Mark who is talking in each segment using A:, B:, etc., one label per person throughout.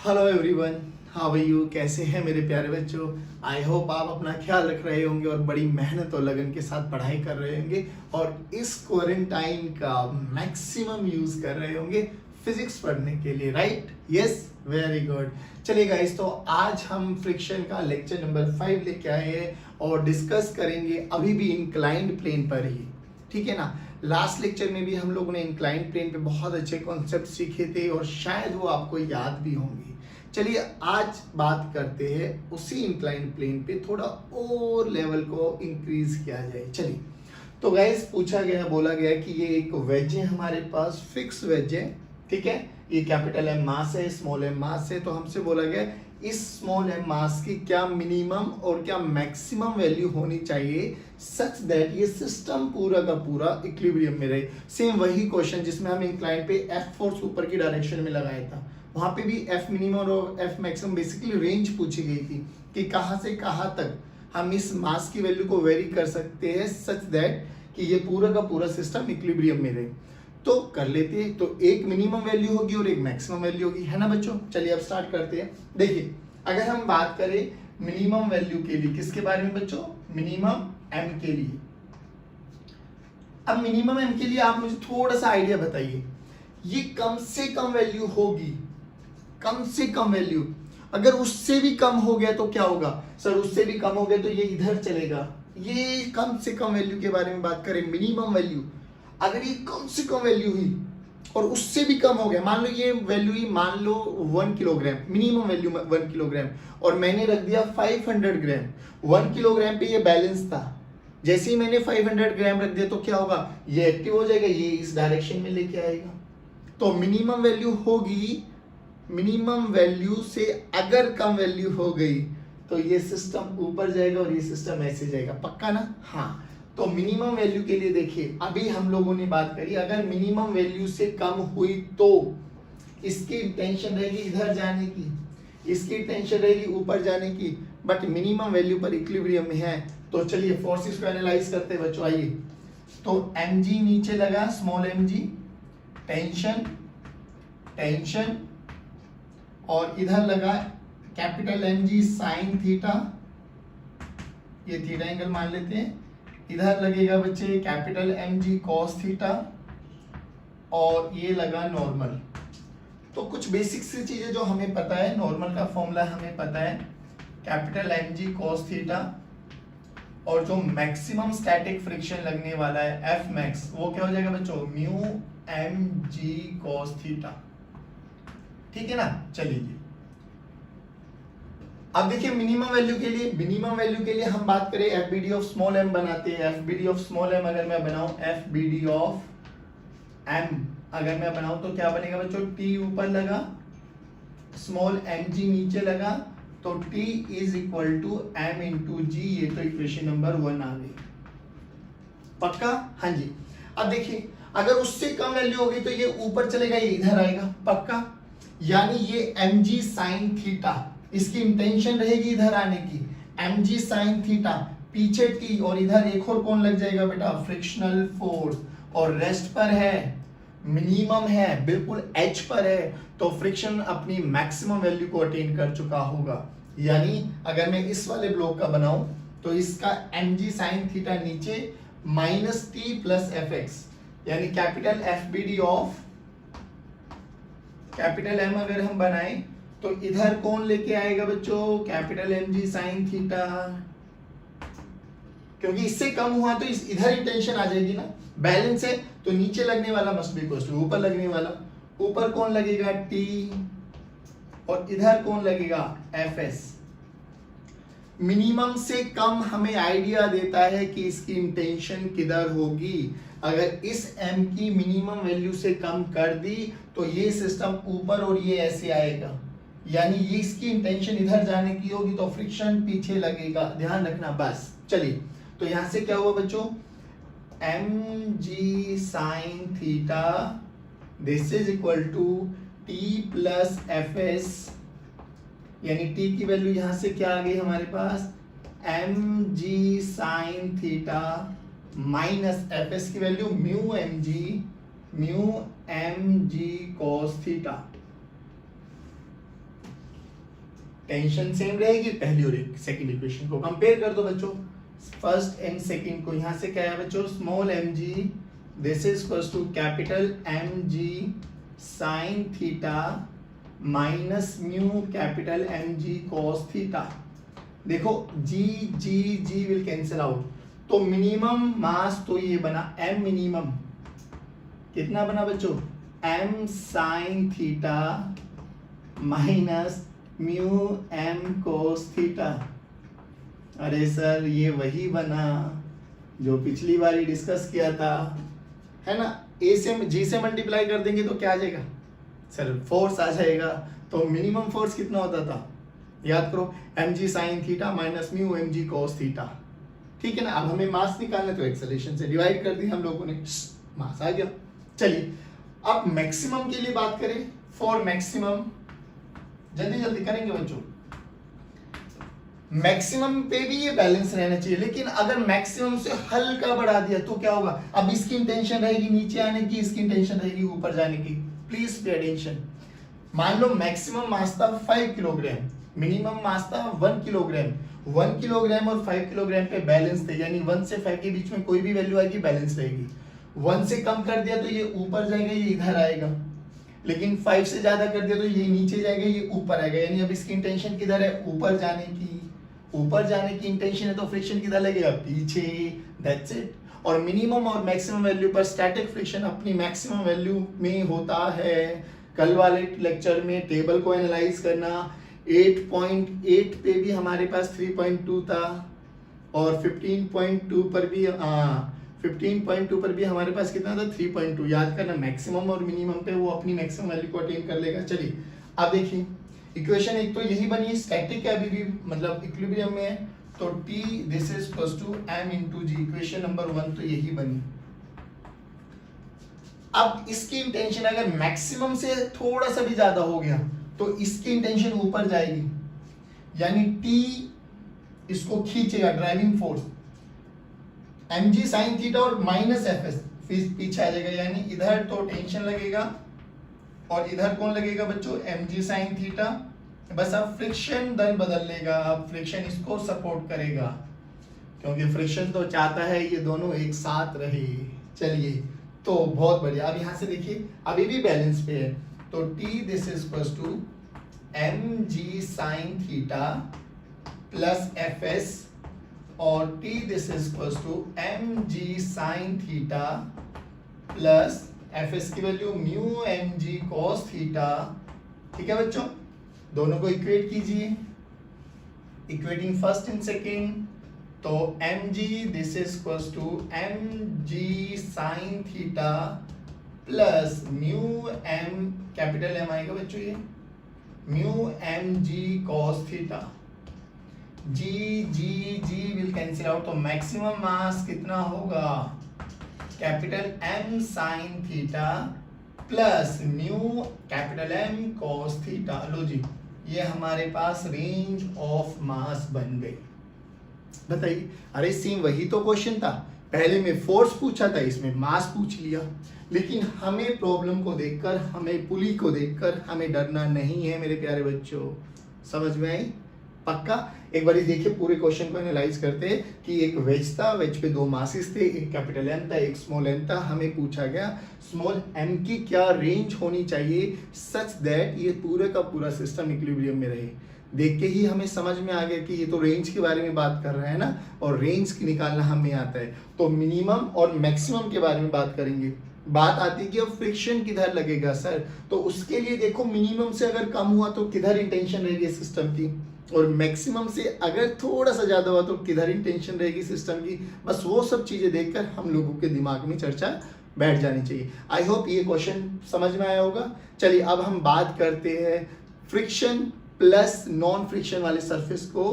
A: Hello everyone, how are you? कैसे हैं मेरे प्यारे बच्चों? आई होप आप अपना ख्याल रख रहे होंगे और बड़ी मेहनत और लगन के साथ पढ़ाई कर रहे होंगे और इस क्वारंटाइन का मैक्सिमम यूज कर रहे होंगे फिजिक्स पढ़ने के लिए, राइट? Yes, very good. चलिए गाइस, तो आज हम फ्रिक्शन का लेक्चर नंबर 5 लेके आए हैं और डिस्कस करेंगे अभी भी इंक्लाइंड प्लेन पर ही, ठीक है ना। लास्ट लेक्चर में भी हम लोगों ने इंक्लाइंड प्लेन पे बहुत अच्छे कॉन्सेप्ट सीखे थे और शायद वो आपको याद भी होंगे। चलिए आज बात करते हैं उसी इंक्लाइंड प्लेन पे थोड़ा और लेवल को इंक्रीज किया जाए। चलिए, तो गाइस पूछा गया, बोला गया कि ये एक वेज है हमारे पास, फिक्स वेज है, ठीक है। ये कैपिटल एम मास है, स्मॉल एम मास है। तो हमसे बोला गया इस स्मॉल एम मास की क्या मिनिमम और क्या मैक्सिमम वैल्यू होनी चाहिए सच दैट ये सिस्टम पूरा का पूरा इक्विलिब्रियम में रहे। सेम वही क्वेश्चन जिसमें हम इंक्लाइन पे एफ फोर्स ऊपर की डायरेक्शन में लगाया था, वहां पे भी एफ मिनिमम और एफ मैक्सिमम बेसिकली रेंज पूछी गई थी कि कहां से कहां तक हम इस मास की वैल्यू को वेरी कर सकते हैं सच दैट कि ये पूरा का पूरा सिस्टम इक्विलिब्रियम में रहे। तो कर लेते हैं। तो एक मिनिमम वैल्यू होगी और एक मैक्सिमम वैल्यू होगी, है ना बच्चों। चलिए अब स्टार्ट करते हैं। देखिए, अगर हम बात करें मिनिमम वैल्यू के लिए, किसके बारे में बच्चों? मिनिमम एम के लिए। अब मिनिमम एम के लिए आप मुझे थोड़ा सा आइडिया बताइए, ये कम से कम वैल्यू होगी, कम से कम वैल्यू। अगर उससे भी कम हो गया तो क्या होगा? सर उससे भी कम हो गया तो ये इधर चलेगा। ये कम से कम वैल्यू के बारे में बात करें, मिनिमम वैल्यू। अगर ये कम से कम वैल्यू हुई और उससे भी कम हो गया, मान लो ये वैल्यू ही मान लो 1 किलोग्राम, मिनिमम वैल्यू 1 किलोग्राम, और मैंने रख दिया 500 ग्राम। 1 किलोग्राम पे ये बैलेंस था, जैसे ही मैंने 500 ग्राम रख दिया तो क्या होगा? ये एक्टिव हो जाएगा, ये इस डायरेक्शन में लेके आएगा। तो मिनिमम वैल्यू होगी, मिनिमम वैल्यू से अगर कम वैल्यू हो गई तो ये सिस्टम ऊपर जाएगा और ये सिस्टम ऐसे जाएगा, पक्का ना? हाँ। तो मिनिमम वैल्यू के लिए देखिए, अभी हम लोगों ने बात करी अगर मिनिमम वैल्यू से कम हुई तो इसकी टेंशन रहेगी इधर जाने की, इसकी टेंशन रहेगी ऊपर जाने की, बट मिनिमम वैल्यू पर इक्विलिब्रियम में है। तो चलिए फोर्सेस को एनालाइज करते हैं बच्चों, आइए। तो mg नीचे लगा, स्मॉल mg, टेंशन टेंशन, और इधर लगा कैपिटल mg साइन थीटा, ये थीटा एंगल मान लेते हैं। इधर लगेगा बच्चे कैपिटल mg cos थीटा, और ये लगा नॉर्मल। तो कुछ बेसिक सी चीजें जो हमें पता है, नॉर्मल का फॉर्मूला हमें पता है, कैपिटल mg cos थीटा, और जो मैक्सिमम स्टैटिक फ्रिक्शन लगने वाला है एफ मैक्स, वो क्या हो जाएगा बच्चों? म्यू mg cos थीटा, ठीक है ना। चलिए अब देखिए मिनिमम वैल्यू के लिए, मिनिमम वैल्यू के लिए हम बात करें एफबीडी ऑफ स्मॉल एम बनाते हैं। एफबीडी ऑफ स्मॉल एम अगर मैं बनाऊं, एफबीडी ऑफ एम अगर मैं बनाऊं तो क्या बनेगा बच्चों? टी ऊपर लगा, स्मॉल एम जी नीचे लगा, तो T is equal to M into G. ये तो इक्वेशन नंबर 1 आ गई, पक्का? हाँ जी। अब देखिए अगर उससे कम वैल्यू होगी तो ये ऊपर चलेगा, ये इधर आएगा, पक्का? यानी ये mg साइन थीटा, इसकी इंटेंशन रहेगी इधर आने की, mg साइन थीटा, पीछे t, और इधर एक और कौन लग जाएगा बेटा? फ्रिक्शनल फोर्स, और रेस्ट पर है, मिनिमम है, बिल्कुल h पर है, तो फ्रिक्शन अपनी मैक्सिमम वैल्यू को अटेन कर चुका होगा। यानी अगर मैं इस वाले ब्लॉक का बनाऊं तो इसका mg साइन थीटा नीचे माइनस t प्लस fx, यानी capital fbd of capital M अगर हम बनाएं तो इधर कौन लेके आएगा बच्चों? कैपिटल mg साइन थीटा, क्योंकि इससे कम हुआ तो इधर ही टेंशन आ जाएगी ना, बैलेंस है तो नीचे लगने वाला मस्ट बी इक्वल टू ऊपर लगने वाला। ऊपर कौन लगेगा? T, और इधर कौन लगेगा? Fs। मिनिमम से कम हमें आइडिया देता है कि इसकी इंटेंशन किधर होगी। अगर इस m की मिनिमम वैल्यू से कम कर दी तो ये सिस्टम ऊपर और ये ऐसे आएगा, यानी ये इसकी इंटेंशन इधर जाने की होगी तो फ्रिक्शन पीछे लगेगा, ध्यान रखना बस। चलिए, तो यहां से क्या हुआ बच्चों? mg sine theta this is equal to t plus fs, यानी t की वैल्यू यहां से क्या आ गई हमारे पास? mg sine theta minus fs की value mu mg cos theta. Tension same रहेगी, पहली और सेकंड इक्वेशन को कंपेयर कर दो बच्चों, फर्स्ट एंड सेकंड को। यहां से क्या है बच्चों, small mg this is equals to capital mg sine theta minus mu capital mg cos theta. देखो g g g will cancel out, तो मिनिमम मास तो ये बना m मिनिमम, कितना बना बच्चों, m sine theta minus mu m cos theta. अरे sir ये वही बना जो पिछली बार ही डिस्कस किया था, है ना। a से g से मल्टीप्लाई कर देंगे तो क्या आ जाएगा सर, फोर्स आ जाएगा। तो मिनिमम फोर्स कितना होता था, याद करो, mg sine theta minus mu mg cos theta, ठीक है ना। अब हमें मास निकालना, तो एक्सेलरेशन से डिवाइड कर दी हम लोगों ने, मास आ गया। चलिए अब मैक्सिमम के लिए बात करें, फॉर मैक्सिमम जल्दी जल्दी करेंगे बच्चों। मैक्सिमम पे भी ये बैलेंस रहना चाहिए, लेकिन अगर मैक्सिमम से हल्का बढ़ा दिया तो क्या होगा, अब इसकी इंटेंशन रहेगी नीचे आने की, इसकी इंटेंशन रहेगी ऊपर जाने की। Please pay attention. मान लो मैक्सिमम मास था 5 किलोग्राम, मिनिमम मास था 1 किलोग्राम। 1 किलोग्राम और 5 किलोग्राम पे बैलेंस थे, यानी 1 से 5 के बीच में कोई भी वैल्यू आएगी बैलेंस रहेगी। 1 से कम कर दिया तो ये ऊपर जाएगा, ये इधर आएगा, लेकिन 5 से ज्यादा कर दिया तो ये नीचे जाएगा, ये ऊपर आएगा। यानी अब इसकी इंटेंशन किधर है, ऊपर जाने की। ऊपर जाने की इंटेंशन है तो फ्रिक्शन किधर लगेगा, पीछे। That's it. और मिनिमम और मैक्सिमम वैल्यू पर स्टैटिक फ्रिक्शन अपनी मैक्सिमम वैल्यू में होता है। कल वाले लेक्चर में टेबल को एनालाइज करना, 8.8 पे भी हमारे पास 3.2 था, और 15.2 पर भी 15.2 पर भी हमारे पास कितना था, 3.2। याद करना, मैक्सिमम और मिनिमम पे वो अपनी मैक्सिमम वैल्यू को अटेन कर लेगा। चलिए अब देखिए, इक्वेशन एक तो यही बनी, स्टैटिक है अभी भी, मतलब इक्विलिब्रियम में है, तो T this is equals to m into g। Equation number 1 तो यही बनी। अब इसकी इंटेंशन अगर मैक्सिमम से थोड़ा सा भी ज्यादा हो गया तो इसकी इंटेंशन ऊपर जाएगी, यानी T इसको खींचेगा, driving force mg sine theta और माइनस fs पीछे आ जाएगा, यानी इधर तो टेंशन लगेगा और इधर कौन लगेगा बच्चों, mg साइन थीटा। बस अब फ्रिक्शन दल बदल लेगा, अब फ्रिक्शन इसको सपोर्ट करेगा, क्योंकि फ्रिक्शन तो चाहता है ये दोनों एक साथ रहे। चलिए तो बहुत बढ़िया। अब यहां से देखिए अभी भी बैलेंस पे है, तो T this is equals to mg sine theta plus fs, और T this is equals to mg sine theta plus fs की value mu mg cos theta. ठीक है बच्चों, दोनों को इक्वेट कीजिए, इक्वेटिंग फर्स्ट एंड सेकेंड, तो mg this is equals to mg sine theta plus mu m, capital M आएगा बच्चों, ये mu mg cos theta. g g g will cancel out, तो मैक्सिमम मास कितना होगा, capital M sine theta plus mu capital M cos theta. लो जी, ये हमारे पास रेंज ऑफ मास बन गई। बताइए, अरे सेम वही तो क्वेश्चन था, पहले में फोर्स पूछा था, इसमें मास पूछ लिया। लेकिन हमें प्रॉब्लम को देखकर, हमें पुली को देखकर हमें डरना नहीं है मेरे प्यारे बच्चों। समझ में आई? पक्का? एक बार देखिए पूरे क्वेश्चन को एनालाइज करते हैं कि एक वेज था, वेज पे दो मासेस थे, एक कैपिटल M था, एक स्मॉल m था। हमें पूछा गया स्मॉल m की क्या रेंज होनी चाहिए सच दैट ये पूरे का पूरा सिस्टम इक्विलिब्रियम में रहे। देख के ही हमें समझ में आ गया कि ये तो रेंज के बारे में बात कर रहा है ना, और रेंज निकालना हमें आता है। तो मिनिमम और मैक्सिमम के बारे में बात करेंगे। बात आती है कि अब फ्रिक्शन किधर लगेगा सर, तो उसके लिए देखो मिनिमम से अगर कम हुआ तो किधर इंटेंशन रहेगी सिस्टम की, और मैक्सिमम से अगर थोड़ा सा ज्यादा हुआ तो किधर इंटेंशन रहेगी सिस्टम की। बस वो सब चीजें देखकर हम लोगों के दिमाग में चर्चा बैठ जानी चाहिए। आई होप ये क्वेश्चन समझ में आया होगा। चलिए अब हम बात करते हैं फ्रिक्शन प्लस नॉन फ्रिक्शन वाले सरफेस को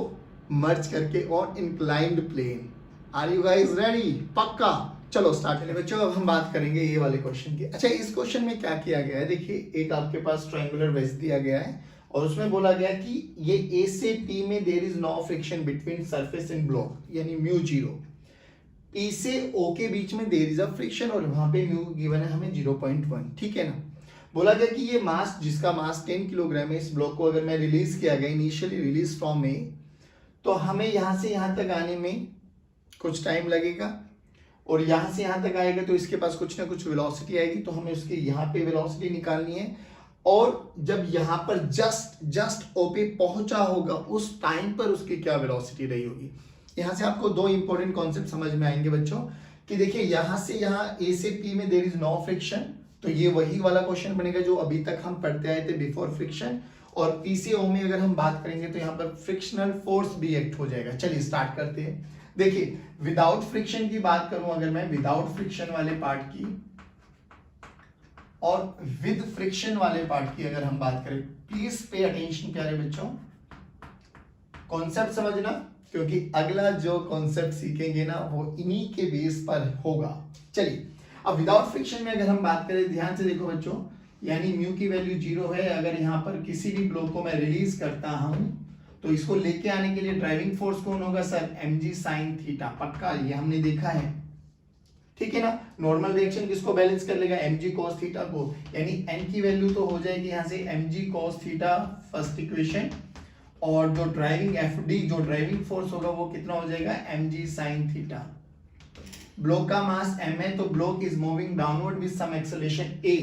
A: मर्ज करके और inclined plane. Are you guys ready? पक्का? चलो स्टार्ट करें बच्चों। अब हम बात करेंगे ये वाले क्वेश्चन की। अच्छा, इस क्वेश्चन में क्या किया गया है, देखिए एक आपके पास ट्रायंगुलर वेज दिया गया है और उसमें बोला गया कि ये A से P में there is no friction between surface and block, यानी म्यू 0। P से O के बीच में देयर इज अ फ्रिक्शन और वहां पे म्यू गिवन है हमें 0.1, ठीक है ना। बोला गया कि ये मास, जिसका मास 10 किलोग्राम है, इस ब्लॉक को अगर मैं रिलीज किया गया इनिशियली रिलीज फ्रॉम में, तो हमें यहाँ से यहाँ तक आने में कुछ टाइम लगेगा, और यहाँ से यहाँ तक आएगा तो इसके पास कुछ ना कुछ वेलोसिटी आएगी, तो हमें उसके यहाँ पे वेलोसिटी निकालनी है। और जब यहाँ पर जस्ट ओ पे पहुंचा होगा उस टाइम पर उसकी क्या वेलोसिटी रही होगी। यहाँ से आपको दो इंपॉर्टेंट कॉन्सेप्ट समझ में आएंगे बच्चों, कि देखिए यहाँ से यहाँ ए से पी में देयर इज नो फ्रिक्शन, तो ये वही वाला क्वेश्चन बनेगा जो अभी तक हम पढ़ते आए थे बिफोर फ्रिक्शन। और पी से ओ में अगर हम बात करेंगे तो यहाँ पर फ्रिक्शनल फोर्स भी एक्ट हो जाएगा। चलिए स्टार्ट करते हैं। देखिए विदाउट फ्रिक्शन की बात करूं अगर मैं, विदाउट फ्रिक्शन वाले पार्ट की और विद फ्रिक्शन वाले पार्ट की अगर हम बात करें, प्लीज पे अटेंशन प्यारे बच्चों, कॉन्सेप्ट समझना, क्योंकि अगला जो कॉन्सेप्ट सीखेंगे ना वो इन्हीं के बेस पर होगा। चलिए अब विदाउट फ्रिक्शन में अगर हम बात करें, ध्यान से देखो बच्चों, यानी म्यू की वैल्यू 0 है। अगर यहाँ पर किसी भी ब्लॉक को मैं रिलीज करता हूं तो इसको लेके आने के लिए ड्राइविंग फोर्स कौन होगा सर, mg sin थीटा, पक्का ये हमने देखा है, ठीक है ना। नॉर्मल रिएक्शन किसको बैलेंस कर लेगा, mg cos थीटा को, यानी n की वैल्यू तो हो जाएगी यहाँ से mg cos theta first equation, और जो ड्राइविंग fd जो ड्राइविंग फोर्स होगा वो कितना हो जाएगा mg sin थीटा। ब्लॉक का मास m है तो block is moving downward with some acceleration a,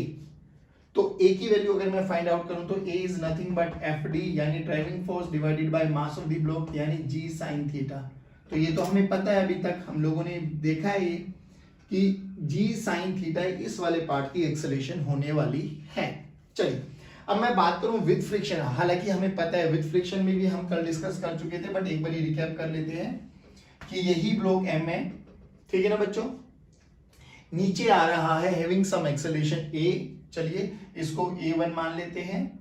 A: तो a की वैल्यू अगर मैं फाइंड आउट करूं तो a is nothing but fd यानी driving force divided by mass of the block यानी g sin थीटा। तो ये तो हमें पता है, अभी तक हम लोगों ने देखा है कि g sin थीटा इस वाले पार्ट की एक्सेलरेशन होने वाली है। चलिए अब मैं बात करूं विद फ्रिक्शन, हालांकि हमें पता है विद फ्रिक्शन में भी हम कल डिस्कस कर चुके थे, बट एक बार रिकैप कर लेते हैं कि यही ब्लॉक m है, ठीक है ना बच्चों, नीचे आ रहा है हैविंग सम एक्सेलरेशन a, चलिए इसको a1 मान लेते हैं,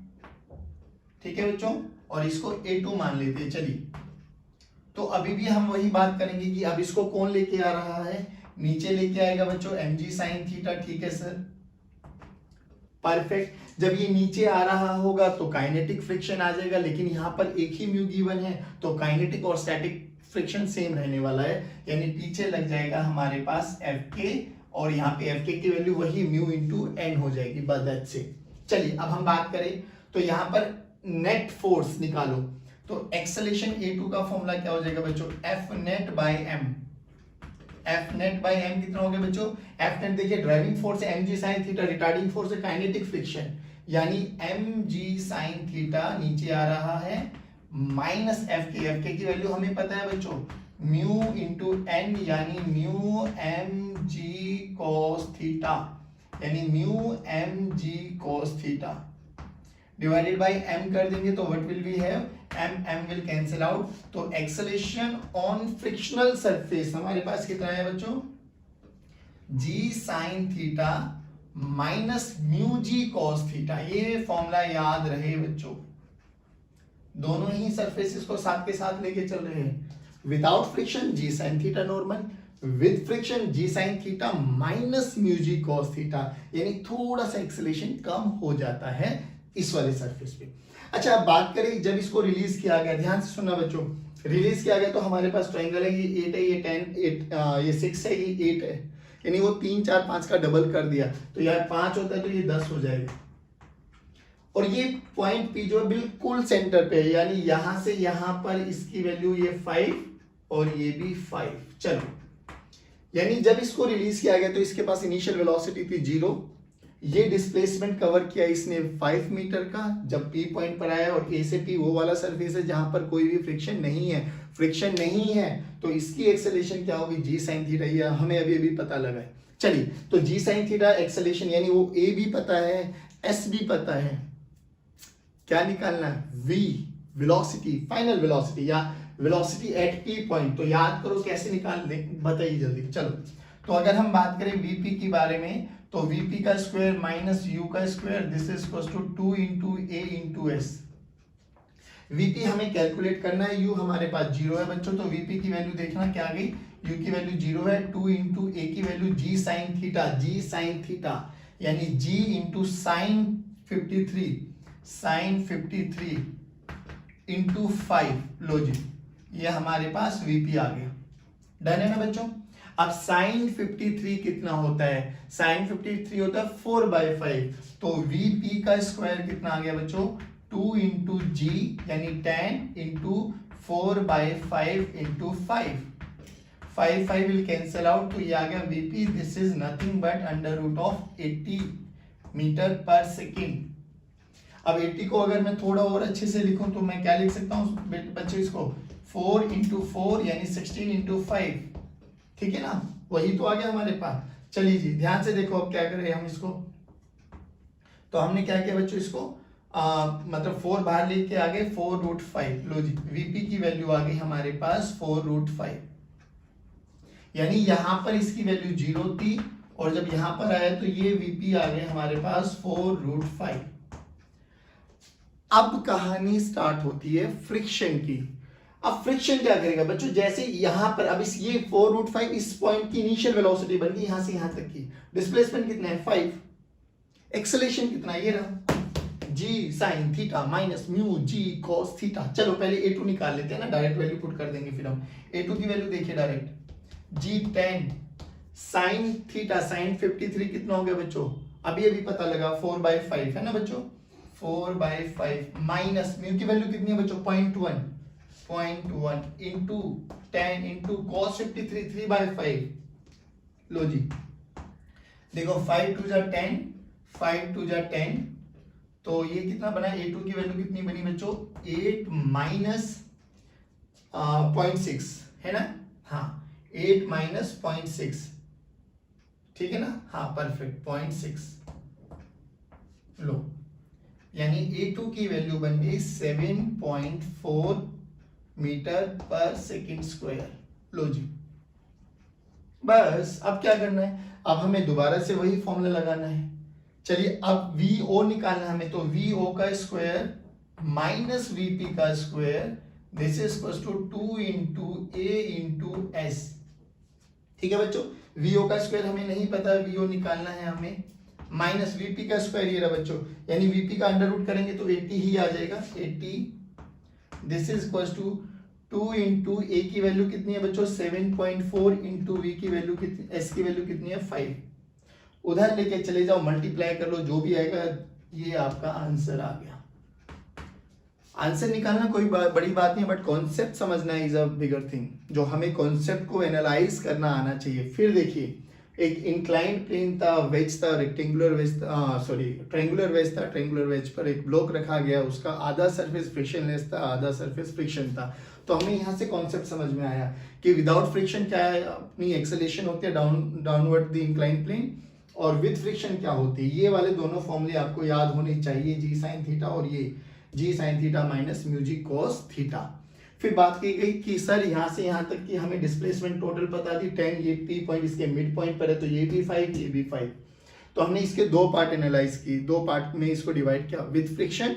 A: ठीक है बच्चों, और इसको a2 मान लेते हैं। चलिए तो अभी भी हम वही बात करेंगे कि अब इसको कौन लेके आ रहा है, नीचे लेके आएगा बच्चों mg sin थीटा, ठीक है सर, परफेक्ट। जब ये नीचे आ रहा होगा तो काइनेटिक फ्रिक्शन आ जाएगा, लेकिन यहाँ पर एक ही म्यू गिवन है तो काइनेटिक और स्टैटिक फ्रिक्शन सेम रहने वाला है, यानी पीछे लग जाएगा हमारे पास Fk, और यहाँ पे Fk की वैल्यू वही म्यू इंटू एन हो जाएगी, बस दैट्स इट। चलिए अब हम बात करें तो यहाँ पर नेट फोर्स निकालो, तो एक्सेलरेशन A2 का फॉर्मूला क्या हो जाएगा बच्चों, F net by m। F net by m कितना हो गया बच्चों, F net देखिए ड्राइविंग फोर्स है mg sin theta, retarding force है काइनेटिक फ्रिक्शन, यानी mg sin थीटा नीचे आ रहा है माइनस Fk की वैल्यू हमें पता है बच्चों म्यू इंटू एन, यानी म्यू mg cos थीटा, यानी mu mg cos theta divided by m कर देंगे तो what will we have, m will cancel out, तो एक्सेलरेशन ऑन फ्रिक्शनल सरफेस हमारे पास कितना है बच्चों, g sin theta minus mu g cos theta. ये फॉर्मूला याद रहे बच्चों, दोनों ही सरफेसेस को साथ के साथ लेके चल रहे हैं। Without friction g sin theta normal, with friction g sin theta minus mu g cos theta, यानी थोड़ा सा एक्सेलरेशन कम हो जाता है इस वाले सरफेस पे। अच्छा अब बात करें जब इसको रिलीज किया गया, ध्यान से सुनना बच्चों, रिलीज किया गया तो हमारे पास ट्रायंगल है, ये 8 है, ये 10 ये 6 है, ये 8 है, यानी वो 3 4 5 का डबल कर दिया, तो यार 5 होता है तो ये 10 हो जाएगा, और ये पॉइंट P जो है बिल्कुल सेंटर पे है, यानी यहां से यहां पर इसकी वैल्यू ये 5 और ये भी 5। चलो यानी जब इसको रिलीज किया गया तो इसके पास इनिशियल वेलोसिटी थी 0, ये डिस्प्लेसमेंट कवर किया इसने 5 मीटर का जब P पॉइंट पर आया, और A से P वो वाला सरफेस है जहां पर कोई भी फ्रिक्शन नहीं है, फ्रिक्शन नहीं है तो इसकी एक्सेलरेशन क्या होगी, g sin थीटा, ये हमें अभी अभी पता लगा है। चलिए तो g sin थीटा एक्सेलरेशन यानी वो A भी पता है, S भी पता है, क्या निकालना है, v वेलोसिटी, फाइनल वेलोसिटी या वेलोसिटी एट P पॉइंट, तो याद करो कैसे निकालने, बताइए जल्दी। चलो तो अगर हम बात करें Vp के बारे में तो Vp का स्क्वायर माइनस u का square, this is equal to 2 into a into s। Vp हमें कैलकुलेट करना है, u हमारे पास 0 है बच्चों, तो Vp की वैल्यू देखना क्या आ गई, u की वैल्यू 0 है, 2 इंटू a की वैल्यू g sin थीटा, यानी g इंटू साइन 53 इंटू 5, लो जी ये हमारे पास Vp आ गया, डन है ना बच्चों। अब साइन 53 कितना होता है? साइन 53 होता है 4/5, तो VP का स्क्वायर कितना आ गया बच्चों? 2 इंटू जी यानी 10 into 4/5 into 5, 5 will cancel out, तो ये आ गया VP, this is nothing but under root of 80 metre per second. अब 80 को अगर मैं थोड़ा और अच्छे से लिखूं तो मैं क्या लिख सकता हूँ बच्चों? इसको 4 इंटू 4 यानी 16 इंटू 5, ठीक है ना? वही तो आ गया हमारे पास। चलिए जी ध्यान से देखो अब क्या करें हम इसको। तो हमने क्या किया बच्चों? इसको मतलब 4 बाहर लेके आ गए, 4√5। लो जी VP की वैल्यू आ गई हमारे पास 4√5, यानी यहां पर इसकी वैल्यू 0 थी और जब यहां पर आया तो ये VP आ गए हमारे पास 4√5। अब कहानी स्टार्ट होती है फ्रिक्शन की। अब फ्रिक्शन क्या करेगा बच्चों? जैसे यहां पर अब इस ये 4√5 इस पॉइंट की इनिशियल वेलोसिटी बन गई, यहां से यहां तक की। डिस्प्लेसमेंट कितना है? 5। एक्सेलरेशन कितना? ये रहा g sin theta minus mu g cos theta. चलो पहले a2 निकाल लेते हैं ना, डायरेक्ट वैल्यू पुट कर देंगे फिर हम। a2 की वैल्यू देखिए direct, g 10 sin theta sin 53 कितना हो गया बच्चों? अभी अभी पता लगा 4/5 है ना बच्चों? 4/5 माइनस म्यू की वैल्यू कितनी है बच्चों? 0.1 इंटू 10 इंटू cos 53 3/5। लो जी देखो 5 2 जा 10, 5 2 जा 10, तो ये कितना बना? a2 की वैल्यू कितनी बनी बच्चों? 8 माइनस 0.6 है ना? हाँ 8 माइनस 0.6, ठीक है ना? हाँ परफेक्ट 0.6। लो यानी a2 की वैल्यू बन गई 7.4 मीटर पर सेकेंड स्क्वायर। लो जी बस अब क्या करना है? अब हमें दोबारा से वही फॉर्मूला लगाना है। चलिए अब VO निकालना है हमें, तो VO का स्क्वायर माइनस VP का square, this is equal to 2 into A into S। ठीक है बच्चों, VO का स्क्वायर हमें नहीं पता, VO निकालना है हमें, माइनस VP का स्क्वायर ये रहा बच्चों, यानी VP का अंडर रूट करेंगे तो 80 ही आ जाएगा, 80। This is equal to 2 into A की वैल्यू कितनी है बच्चों? 7.4 इंटू V की वैल्यू कितनी, S की वैल्यू कितनी है? 5। उधर लेके चले जाओ, मल्टीप्लाई कर लो, जो भी आएगा ये आपका आंसर आ गया। आंसर निकालना कोई बड़ी बात नहीं, बट कॉन्सेप्ट समझना इज अ बिगर थिंग, जो हमें कॉन्सेप्ट को एनालाइज करना आना चाहिए। फिर देखिए एक इंक्लाइंड प्लेन था, वेज था, रेक्टेंगुलर वेज था, सॉरी ट्रायंगुलर वेज था, ट्रायंगुलर वेज पर एक ब्लॉक रखा गया, उसका आधा सरफेस फ्रिक्शनलेस था, आधा सरफेस फ्रिक्शन था। तो हमें यहाँ से कॉन्सेप्ट समझ में आया कि विदाउट फ्रिक्शन क्या है, अपनी एक्सेलेरेशन होती है डाउनवर्ड द इंक्लाइंड प्लेन, और विद फ्रिक्शन क्या होती है। ये वाले दोनों फॉर्मूले आपको याद होने चाहिए, जी साइन थीटा और ये जी sine theta minus mu G cos theta. फिर बात की गई कि सर यहाँ से यहाँ तक की हमें डिस्प्लेसमेंट टोटल पता थी 10, ये P पॉइंट इसके मिड पॉइंट पर है, तो ये भी 5, ये भी 5। तो हमने इसके दो पार्ट एनालाइज की, दो पार्ट में इसको डिवाइड किया। विद फ्रिक्शन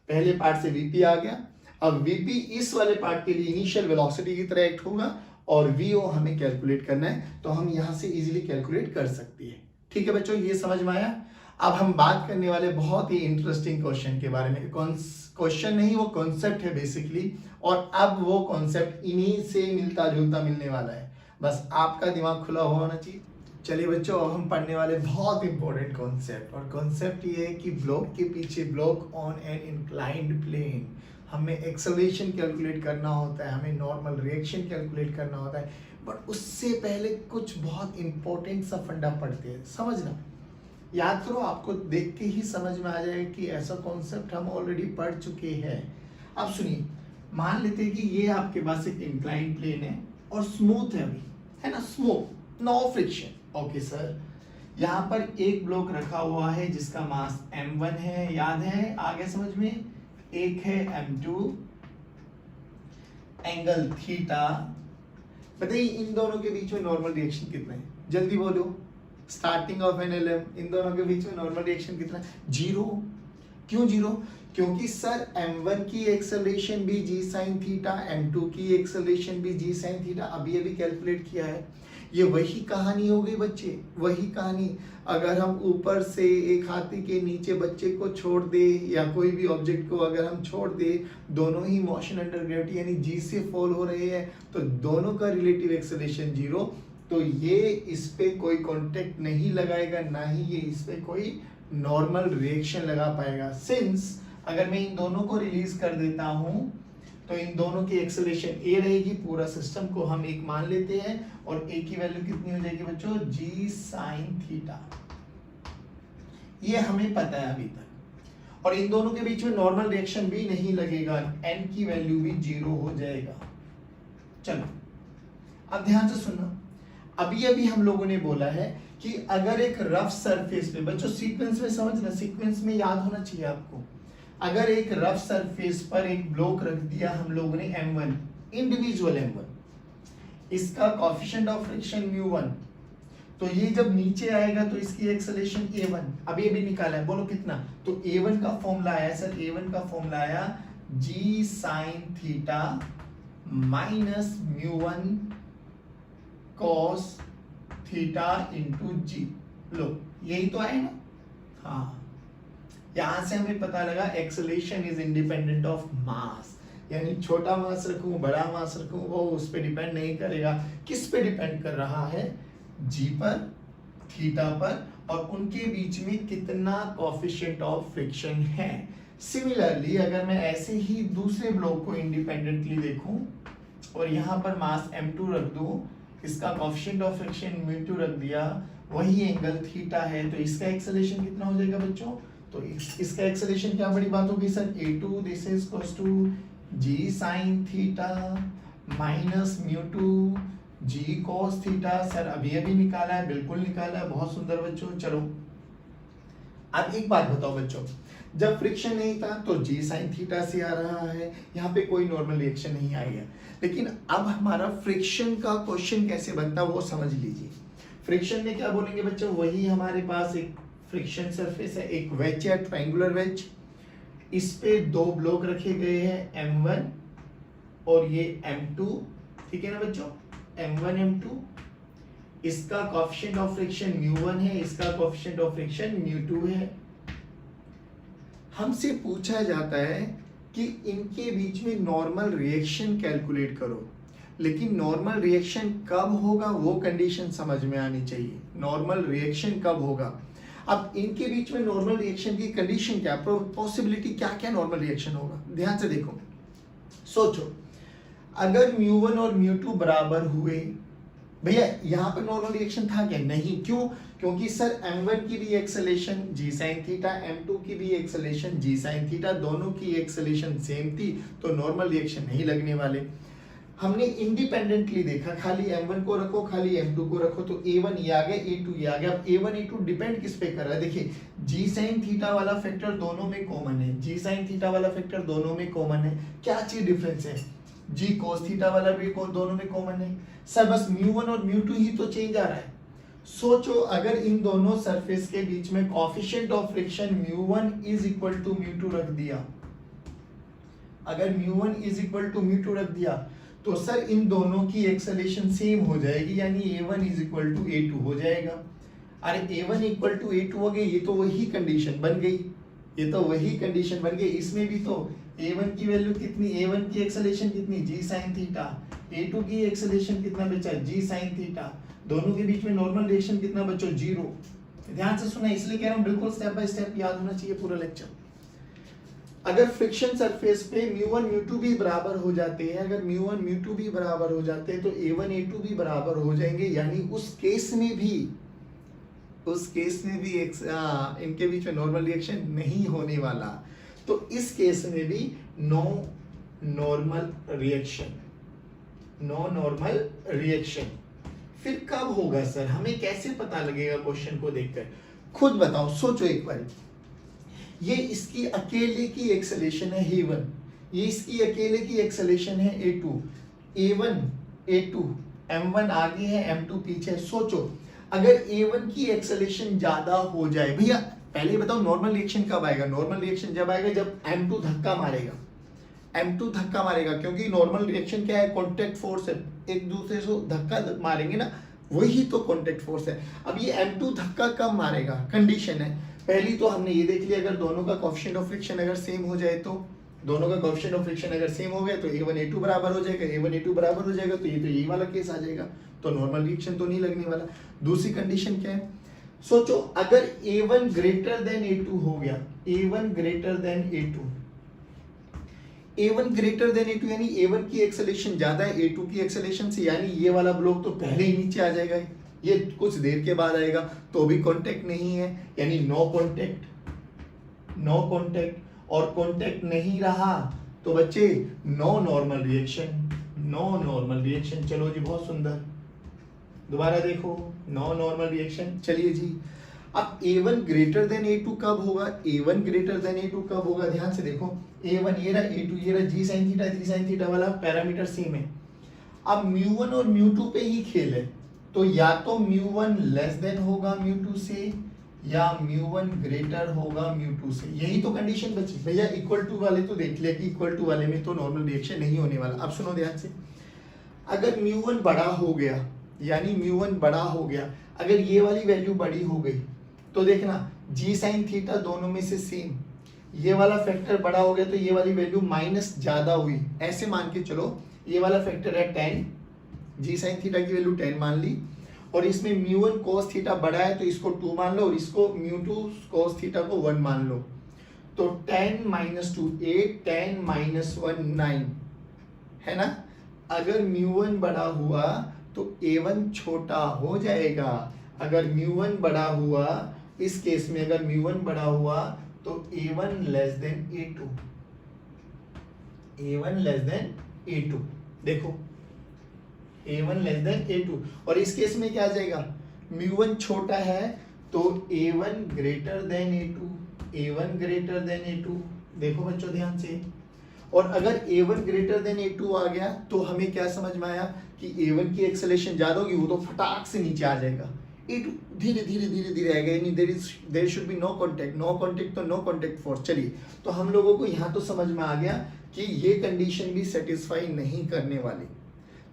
A: पहले पार्ट से VP आ गया, अब VP इस वाले पार्ट के लिए इनिशियल वेलोसिटी की तरह एक्ट होगा, और VO हमें कैलकुलेट करना है, तो हम यहाँ से इजीली कैलकुलेट कर सकती है। ठीक है बच्चों, ये समझ में आया। अब हम बात करने वाले बहुत ही इंटरेस्टिंग क्वेश्चन के बारे में, क्वेश्चन नहीं वो कॉन्सेप्ट है बेसिकली, और अब वो कॉन्सेप्ट इन्हीं से मिलता जुलता मिलने वाला है, बस आपका दिमाग खुला होना चाहिए। चलिए बच्चों, अब हम पढ़ने वाले बहुत इंपॉर्टेंट कॉन्सेप्ट, और कॉन्सेप्ट ये है कि ब्लॉक के पीछे, block on an inclined plane, हमें एक्सेलरेशन कैलकुलेट करना होता है, हमें नॉर्मल रिएक्शन कैलकुलेट करना होता है, बट उससे पहले कुछ बहुत इंपॉर्टेंट सा फंडा पढ़ते हैं। समझना, याद करो, आपको देख के ही समझ में आ जाएगा कि ऐसा कॉन्सेप्ट हम ऑलरेडी पढ़ चुके हैं। अब सुनिए, मान लेते हैं कि ये आपके पास एक इंक्लाइंड प्लेन है और स्मूथ है, अभी है ना, smooth, no friction. Okay sir, यहाँ पर एक ब्लॉक रखा हुआ है जिसका मास m1 है, याद है, आगे समझ में, एक है m2, एंगल थीटा। बताइए इन दोनों के बीच में नॉर्मल रिएक्शन कितना है? जल्दी बोलो, स्टार्टिंग ऑफ एन LM, इन दोनों के बीच में नॉर्मल रिएक्शन कितना है? 0। क्यों 0? क्योंकि सर m1 की एक्सेलरेशन भी जी साइन थीटा, m2 की एक्सेलरेशन भी जी साइन थीटा, अभी अभी कैलकुलेट किया है। ये वही कहानी हो गई बच्चे, वही कहानी। अगर हम ऊपर से एक हाथी के नीचे बच्चे को छोड़ दे, या कोई भी ऑब्जेक्ट को अगर हम छोड़ दे, दोनों ही मोशन अंडर ग्रेविटी यानी जी से फॉल हो रहे हैं, तो दोनों का रिलेटिव एक्सेलरेशन 0, तो ये इस पे कोई कांटेक्ट नहीं लगाएगा, ना ही ये इस पे कोई नॉर्मल रिएक्शन लगा पाएगा। सिंस अगर मैं इन दोनों को रिलीज कर देता हूं तो इन दोनों की एक्सेलरेशन ए रहेगी, पूरा सिस्टम को हम एक मान लेते हैं, और ए की वैल्यू कितनी हो जाएगी बच्चों, जी साइन थीटा। ये हमें पता है अभी तक। और इन दोनों के बीच में नॉर्मल रिएक्शन भी नहीं लगेगा, एन की वैल्यू भी 0 हो जाएगा। चलो अब ध्यान से सुनो, अभी हम लोगों ने बोला है कि अगर एक रफ सरफेस पे, बच्चों सीक्वेंस में समझना, सीक्वेंस में याद होना चाहिए आपको, अगर एक रफ सरफेस पर एक ब्लॉक रख दिया हम लोगों ने m1, इंडिविजुअल m1, इसका कोएफिशिएंट ऑफ फ्रिक्शन μ1, तो ये जब नीचे आएगा तो इसकी एक्सेलरेशन a1, अब ये भी निकाला है, बोलो कितना, तो a1 का फॉर्मूला आया सर, a1 का फॉर्मूला आया g sine theta minus μ1 cos theta into g। लो यही तो आया ना, हाँ, यहां से हमें पता लगा acceleration is independent of mass, यानी छोटा मास रखूं बड़ा मास रखूं वो उस पे डिपेंड नहीं करेगा। किस पे डिपेंड कर रहा है, जी पर, थीटा पर, और उनके बीच में कितना कोएफिशिएंट ऑफ फ्रिक्शन है। सिमिलरली अगर मैं ऐसे ही दूसरे ब्लॉक को इंडिपेंडेंटली देखूं और यहाँ पर मास m2 रख दूं, इसका कोएफिशिएंट ऑफ फ्रिक्शन μ2 रख दिया, वही एंगल थीटा है, तो इसका एक्सेलरेशन कितना हो जाएगा बच्चों, तो इसका एक्सेलरेशन क्या बड़ी बात होगी sir, a2 this is equals to g sin theta minus μ2 g cos theta. Sir अभी निकाला है, बिल्कुल निकाला है, बहुत सुंदर बच्चों। चलो अब एक बात बताओ बच्चों, जब फ्रिक्शन नहीं था तो g sin थीटा से आ रहा है, यहाँ पे कोई नॉर्मल रिएक्शन नहीं आई है, लेकिन अब हमारा फ्रिक्शन का क्वेश्चन कैसे बनता है वो समझ लीजिए। फ्रिक्शन में क्या बोलेंगे बच्चों, वही हमारे पास एक फ्रिक्शन सरफेस है, एक वेज है, ट्रायंगुलर वेज, इस पे दो ब्लॉक रखे गए हैं m1 और ये m2, ठीक है ना बच्चों, m1 m2, इसका कोएफिशिएंट ऑफ फ्रिक्शन μ1 है, इसका कोएफिशिएंट ऑफ फ्रिक्शन μ2 है। हमसे पूछा जाता है कि इनके बीच में नॉर्मल रिएक्शन कैलकुलेट करो, लेकिन नॉर्मल रिएक्शन कब होगा वो कंडीशन समझ में आनी चाहिए। नॉर्मल रिएक्शन कब होगा, अब इनके बीच में नॉर्मल रिएक्शन की कंडीशन क्या, पॉसिबिलिटी क्या क्या नॉर्मल रिएक्शन होगा, ध्यान से देखो, सोचो, अगर μ1 और μ2 बराबर हुए, भैया यहाँ पे नॉर्मल रिएक्शन था क्या, नहीं, क्यों, क्योंकि सर m1 की भी acceleration g sin theta, m2 की भी एक्सेलरेशन g sin थीटा, दोनों की एक्सेलरेशन सेम थी, तो नॉर्मल रिएक्शन नहीं लगने वाले। हमने इंडिपेंडेंटली देखा, खाली m1 को रखो, खाली m2 को रखो, तो a1 ये आ गया, a2 ये आ गया। अब a1 a2 डिपेंड किस पे कर रहा है, देखिए g sin थीटा वाला फैक्टर दोनों में कॉमन है, g sin थीटा वाला फैक्टर दोनों में कॉमन है, क्या चीज डिफरेंस है, g cos थीटा वाला भी दोनों में कॉमन है, सर बस μ1 और μ2 ही तो चेंज आ रहा है। सोचो अगर इन दोनों सरफेस के बीच में coefficient of friction μ1 is equal to μ2 रख दिया, अगर μ1 इज इक्वल टू μ2 रख दिया तो सर इन दोनों की एक्सेलरेशन सेम हो जाएगी, यानी a1 is equal to a2 हो जाएगा। अरे a1 इक्वल टू a2 हो गई, ये तो वही कंडीशन बन गई, ये तो वही कंडीशन बन गई। इसमें भी तो a1 की वैल्यू कितनी, a1 की एक्सेलरेशन कितनी, g sin थीटा, a2 की एक्सेलरेशन कितना बचा, g sin थीटा, दोनों के बीच में नॉर्मल रिएक्शन कितना बच्चों, 0। ध्यान से सुना, इसलिए कह रहा हूं बिल्कुल स्टेप बाय स्टेप याद होना चाहिए पूरा लेक्चर। अगर फ्रिक्शन सरफेस पे μ1 μ2 भी बराबर हो जाते हैं, अगर μ1 μ2 भी बराबर हो जाते हैं तो a1 a2 भी बराबर हो जाएंगे, यानी उस केस में भी इनके बीच में नॉर्मल रिएक्शन नहीं होने वाला, तो इस केस में भी नो नॉर्मल रिएक्शन। फिर कब होगा सर, हमें कैसे पता लगेगा, क्वेश्चन को देखकर खुद बताओ, सोचो एक बार। ये इसकी अकेले की एक्सेलरेशन है a1, ये इसकी अकेले की एक्सेलरेशन है a2, a1 a2, m1 आगे है m2 पीछे है। सोचो अगर a1 की एक्सेलरेशन ज्यादा हो जाए, भैया पहले बताओ नॉर्मल रिएक्शन कब आएगा, नॉर्मल रिएक्शन जब आएगा जब m2 धक्का मारेगा, क्योंकि नॉर्मल रिएक्शन क्या है, कॉन्टैक्ट फोर्स है, एक दूसरे से धक्का मारेंगे ना, वही तो कॉन्टैक्ट फोर्स है। अब ये m2 धक्का कब मारेगा, कंडीशन है, पहली तो हमने ये देख लिया, अगर दोनों का कोएफिशिएंट ऑफ फ्रिक्शन अगर सेम हो जाए तो दोनों का कोएफिशिएंट ऑफ फ्रिक्शन अगर सेम हो गया तो A1 A2 बराबर हो जाएगा, A1 A2 बराबर हो जाएगा तो ये तो यही वाला केस आ जाएगा, तो नॉर्मल रिएक्शन तो नहीं लगने वाला। दूसरी कंडीशन क्या है, सोचो अगर A1 ग्रेटर देन A2 हो गया, A1 greater than A2, A1 greater than A2 यानी A1 की एक्सेलरेशन ज्यादा है A2 की एक्सेलरेशन से, यानी ये वाला ब्लॉक तो पहले ही नीचे आ जाएगा, ये कुछ देर के बाद आएगा, तो भी कांटेक्ट नहीं है, यानी नो कांटेक्ट, नो कांटेक्ट, और कांटेक्ट नहीं रहा तो बच्चे no normal reaction, no normal reaction. चलो जी बहुत सुंदर, दोबारा देखो, नो नॉर्मल रिएक्शन। चलिए जी, अब A1 ग्रेटर देन A2 कब होगा, A1 ग्रेटर देन A2 कब होगा, ध्यान से देखो, A1 ये रहा, A2 ये रहा, जी साइन थीटा जी साइन थीटा वाला पैरामीटर सेम है। अब म्यू1 और म्यू2 पे ही खेल है, तो या तो म्यू1 लेस देन होगा म्यू2 से, या म्यू1 ग्रेटर होगा म्यू2 से, यही तो कंडीशन बची भैया। इक्वल टू वाले तो देख लिया कि इक्वल टू वाले में तो नॉर्मल रिएक्शन नहीं होने वाला। अब सुनो ध्यान से, अगर म्यू1 बड़ा हो गया, यानी म्यू1 बड़ा हो गया, अगर ये वाली वैल्यू बड़ी हो गई तो देखना जी साइन थीटा दोनों में से सेम, ये वाला फैक्टर बड़ा हो गया तो ये वाली वैल्यू माइनस ज्यादा हुई, ऐसे मान के चलो ये वाला फैक्टर है 10, जी साइन थीटा की वैल्यू 10 मान ली, और इसमें म्यू1 cos थीटा बड़ा है तो इसको 2 मान लो, और इसको म्यू2 cos थीटा को 1 मान लो, तो 10 - 2 8, 10 - 1 9 है ना। अगर म्यू1 बड़ा हुआ तो A1 छोटा हो जाएगा, अगर म्यू1 बड़ा हुआ, इस केस में अगर म्यू1 बड़ा हुआ तो A1 less than A2, A1 less than A2, देखो A1 लेस देन A2, और इस केस में क्या आ जाएगा, म्यू1 छोटा है तो A1 greater than A2, A1 greater than A2, देखो बच्चों ध्यान से। और अगर A1 ग्रेटर देन A2 आ गया तो हमें क्या समझ में आया कि A1 की एक्सेलरेशन ज्यादा होगी, वो तो फटाक से नीचे आ जाएगा, A2 धीरे धीरे धीरे धीरे आएगा, यानी there should be no contact, no contact तो नो कांटेक्ट फोर्स। चलिए, तो हम लोगों को यहाँ तो समझ में आ गया कि ये कंडीशन भी सेटिस्फाई नहीं करने वाली।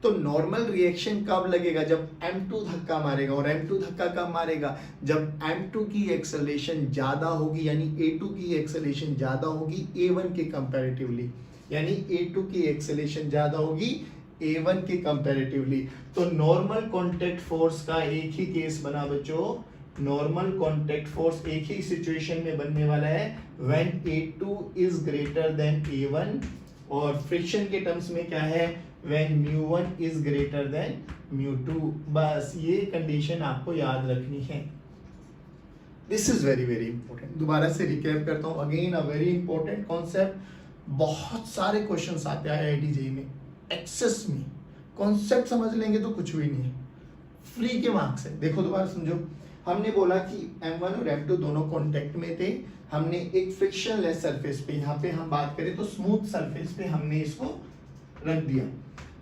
A: तो नॉर्मल रिएक्शन कब लगेगा, जब M2 धक्का मारेगा, और M2 धक्का कब मारेगा, जब M2 की एक्सेलरेशन ज्यादा होगी, यानी A2 की एक्सेलरेशन ज्यादा होगी A1 के कंपैरेटिवली, यानी A2 की एक्सेलरेशन ज्यादा होगी A1 के कंपैरेटिवली। तो नॉर्मल कांटेक्ट फोर्स का एक ही केस बना बच्चों, नॉर्मल कांटेक्ट फोर्स एक ही सिचुएशन में बनने वाला है when A2 is greater than A1, और फ्रिक्शन के टर्म्स में क्या है, व्हेन म्यू1 इज ग्रेटर देन म्यू2। बस ये कंडीशन आपको याद रखनी है। This is very very important. दोबारा से रिकैप करता हूं, again a very important concept. बहुत सारे क्वेश्चंस आते हैं IIT JEE में, एक्सेस में, कॉन्सेप्ट समझ लेंगे तो कुछ भी नहीं है, फ्री के मार्क्स है। देखो दोबारा समझो, हमने बोला कि M1 और M2 दोनों कांटेक्ट में थे, हमने एक फ्रिक्शनलेस सरफेस पे, यहाँ पे हम बात करें तो स्मूथ सरफेस पे हमने इसको रख दिया।